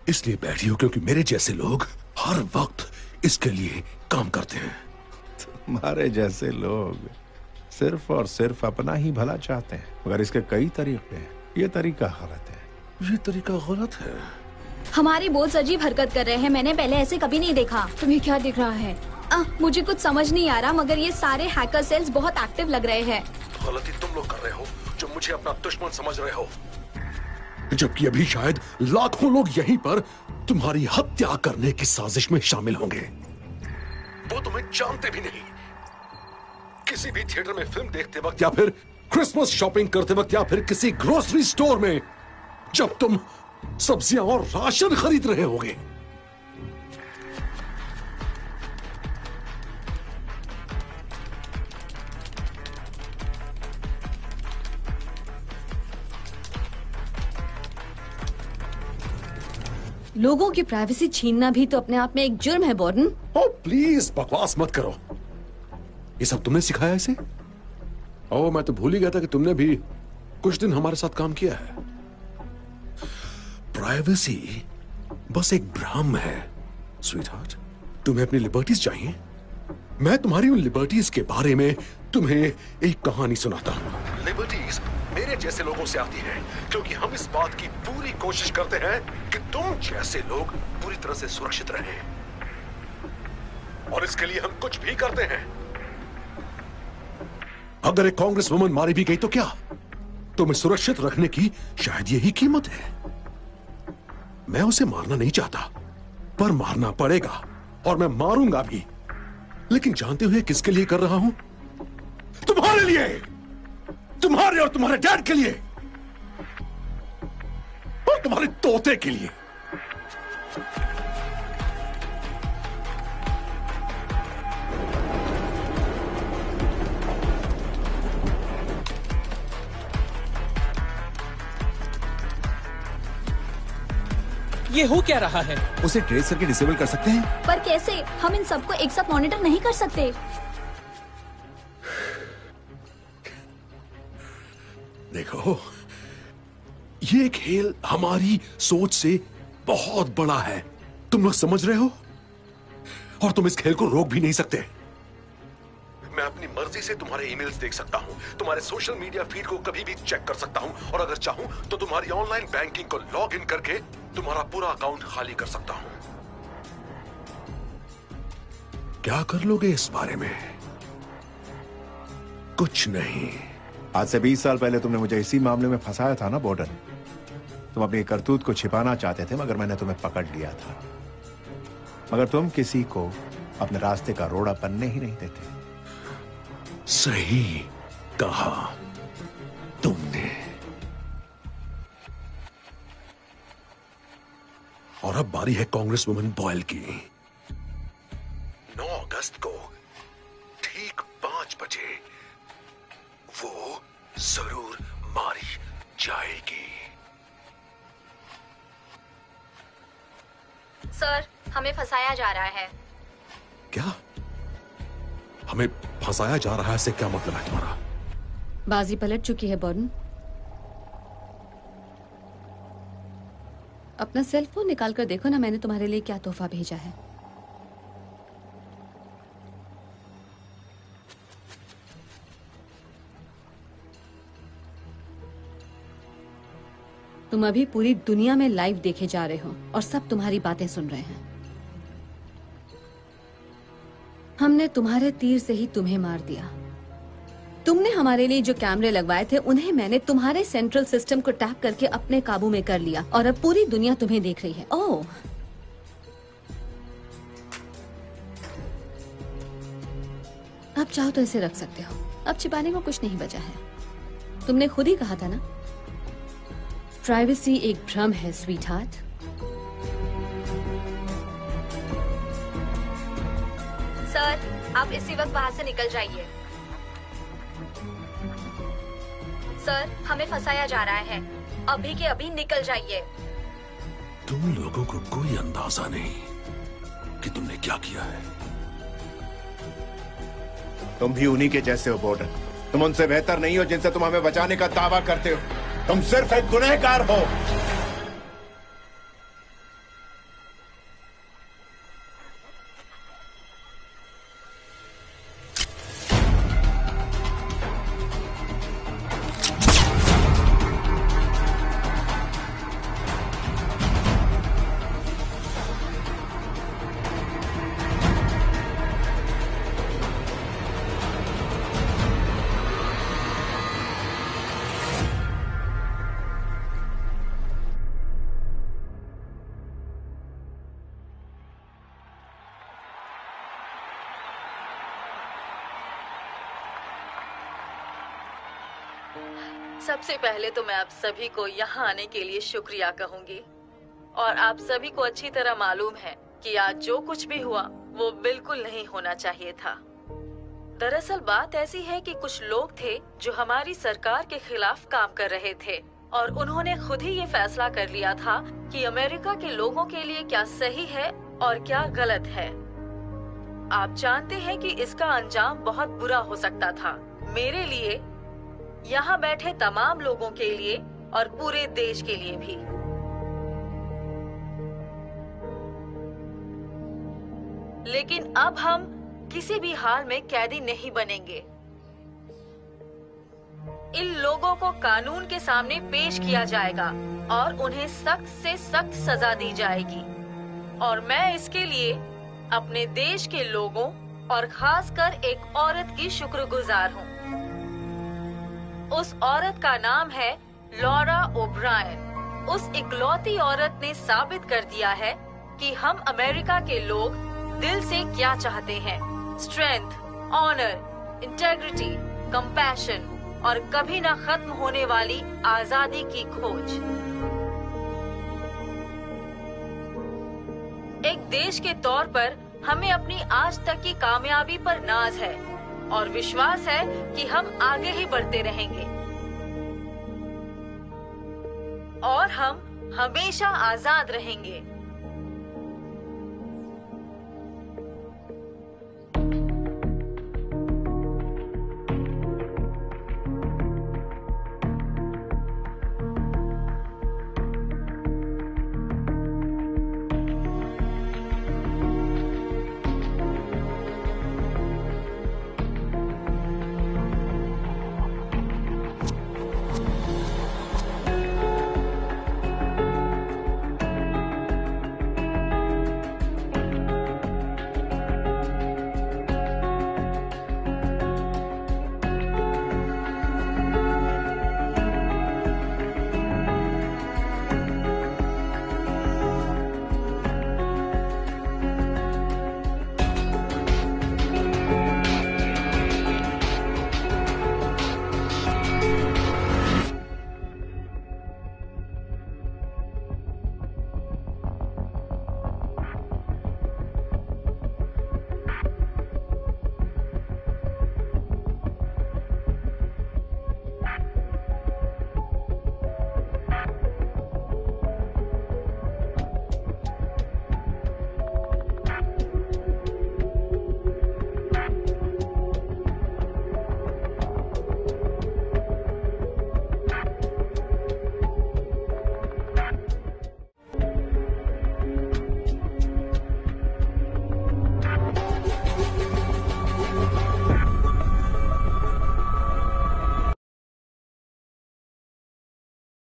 इसलिए बैठी हो क्योंकि मेरे जैसे लोग हर वक्त इसके लिए काम करते हैं। तुम्हारे जैसे लोग सिर्फ और सिर्फ अपना ही भला चाहते हैं, मगर इसके कई तरीके हैं। ये तरीका गलत है। ये तरीका गलत है। हमारे बॉस अजीब हरकत कर रहे हैं, मैंने पहले ऐसे कभी नहीं देखा। तुम्हें क्या दिख रहा है? मुझे कुछ समझ नहीं आ रहा, मगर ये सारे हैकर सेल्स बहुत एक्टिव लग रहे हैं। गलती तुम लोग कर रहे हो जो मुझे अपना दुश्मन समझ रहे हो, जबकि अभी शायद लाखों लोग यहीं पर तुम्हारी हत्या करने की साजिश में शामिल होंगे। वो तुम्हें जानते भी नहीं। किसी भी थिएटर में फिल्म देखते वक्त या फिर क्रिसमस शॉपिंग करते वक्त या फिर किसी ग्रोसरी स्टोर में जब तुम सब्जियां और राशन खरीद रहे होगे, लोगों की प्राइवेसी छीनना भी तो अपने आप में एक जुर्म है बॉर्डन। ओ प्लीज बकवास मत करो। ये सब तुमने सिखाया इसे? ओह, मैं तो भूल ही गया था कि तुमने भी कुछ दिन हमारे साथ काम किया है। प्राइवेसी बस एक भ्रम है स्वीटहार्ट। तुम्हें अपनी लिबर्टीज चाहिए? मैं तुम्हारी उन लिबर्टीज के बारे में तुम्हें एक कहानी सुनाता हूं। लिबर्टीज मेरे जैसे लोगों से आती है क्योंकि हम इस बात की पूरी कोशिश करते हैं कि तुम जैसे लोग पूरी तरह से सुरक्षित रहें, और इसके लिए हम कुछ भी करते हैं। अगर एक कांग्रेस वुमन मारी भी गई तो क्या? तुम्हें सुरक्षित रखने की शायद यही कीमत है। मैं उसे मारना नहीं चाहता, पर मारना पड़ेगा और मैं मारूंगा भी। लेकिन जानते हुए किसके लिए कर रहा हूं? तुम्हारे लिए, तुम्हारे और तुम्हारे डैड के लिए, और तुम्हारे तोते के लिए। ये हो क्या रहा है? उसे ट्रेस करके डिसेबल कर सकते हैं? पर कैसे? हम इन सबको एक साथ मॉनिटर नहीं कर सकते। देखो, ये खेल हमारी सोच से बहुत बड़ा है, तुम लोग समझ रहे हो? और तुम इस खेल को रोक भी नहीं सकते। मैं अपनी मर्जी से तुम्हारे ईमेल्स देख सकता हूं, तुम्हारे सोशल मीडिया फीड को कभी भी चेक कर सकता हूं, और अगर चाहूं तो तुम्हारी ऑनलाइन बैंकिंग को लॉग इन करके तुम्हारा पूरा अकाउंट खाली कर सकता हूं। क्या कर लोगे इस बारे में? कुछ नहीं। आज से 20 साल पहले तुमने मुझे इसी मामले में फंसाया था ना बॉर्डन। तुम अपनी करतूत को छिपाना चाहते थे, मगर मैंने तुम्हें पकड़ लिया था। मगर तुम किसी को अपने रास्ते का रोड़ा बनने ही नहीं देते। सही कहा तुमने। और अब बारी है कांग्रेस वुमन बॉयल की। 9 अगस्त को ठीक 5 बजे वो जरूर मारी जाएगी। सर, हमें फंसाया जा रहा है। क्या? हमें फंसाया जा रहा है से क्या मतलब है तुम्हारा? बाजी पलट चुकी है बॉर्डन। अपना सेल फोन निकाल कर देखो ना, मैंने तुम्हारे लिए क्या तोहफा भेजा है। तुम अभी पूरी दुनिया में लाइव देखे जा रहे हो और सब तुम्हारी बातें सुन रहे हैं। हमने तुम्हारे तीर से ही तुम्हें मार दिया। तुमने हमारे लिए जो कैमरे लगवाए थे उन्हें मैंने तुम्हारे सेंट्रल सिस्टम को टैप करके अपने काबू में कर लिया, और अब पूरी दुनिया तुम्हें देख रही है। ओह, अब चाहो तो इसे रख सकते हो। अब छिपाने को कुछ नहीं बचा है। तुमने खुद ही कहा था ना, प्राइवेसी एक भ्रम है स्वीटहार्ट। सर, आप इसी वक्त वहां से निकल जाइए। सर, हमें फंसाया जा रहा है। अभी के अभी निकल जाइए। तुम लोगों को कोई अंदाजा नहीं कि तुमने क्या किया है। तुम भी उन्हीं के जैसे हो बॉर्डन। तुम उनसे बेहतर नहीं हो जिनसे तुम हमें बचाने का दावा करते हो। तुम सिर्फ एक गुनहगार हो। सबसे पहले तो मैं आप सभी को यहाँ आने के लिए शुक्रिया कहूंगी। और आप सभी को अच्छी तरह मालूम है कि आज जो कुछ भी हुआ वो बिल्कुल नहीं होना चाहिए था। दरअसल बात ऐसी है कि कुछ लोग थे जो हमारी सरकार के खिलाफ काम कर रहे थे और उन्होंने खुद ही ये फैसला कर लिया था कि अमेरिका के लोगों के लिए क्या सही है और क्या गलत है। आप जानते हैं कि इसका अंजाम बहुत बुरा हो सकता था, मेरे लिए, यहाँ बैठे तमाम लोगों के लिए और पूरे देश के लिए भी। लेकिन अब हम किसी भी हाल में कैदी नहीं बनेंगे। इन लोगों को कानून के सामने पेश किया जाएगा और उन्हें सख्त से सख्त सजा दी जाएगी। और मैं इसके लिए अपने देश के लोगों और खासकर एक औरत की शुक्रगुजार हूँ। उस औरत का नाम है लॉरा ओब्रायन। उस इकलौती औरत ने साबित कर दिया है कि हम अमेरिका के लोग दिल से क्या चाहते हैं। स्ट्रेंथ, ऑनर, इंटेग्रिटी, कंपैशन और कभी ना खत्म होने वाली आजादी की खोज। एक देश के तौर पर हमें अपनी आज तक की कामयाबी पर नाज है और विश्वास है कि हम आगे ही बढ़ते रहेंगे और हम हमेशा आजाद रहेंगे।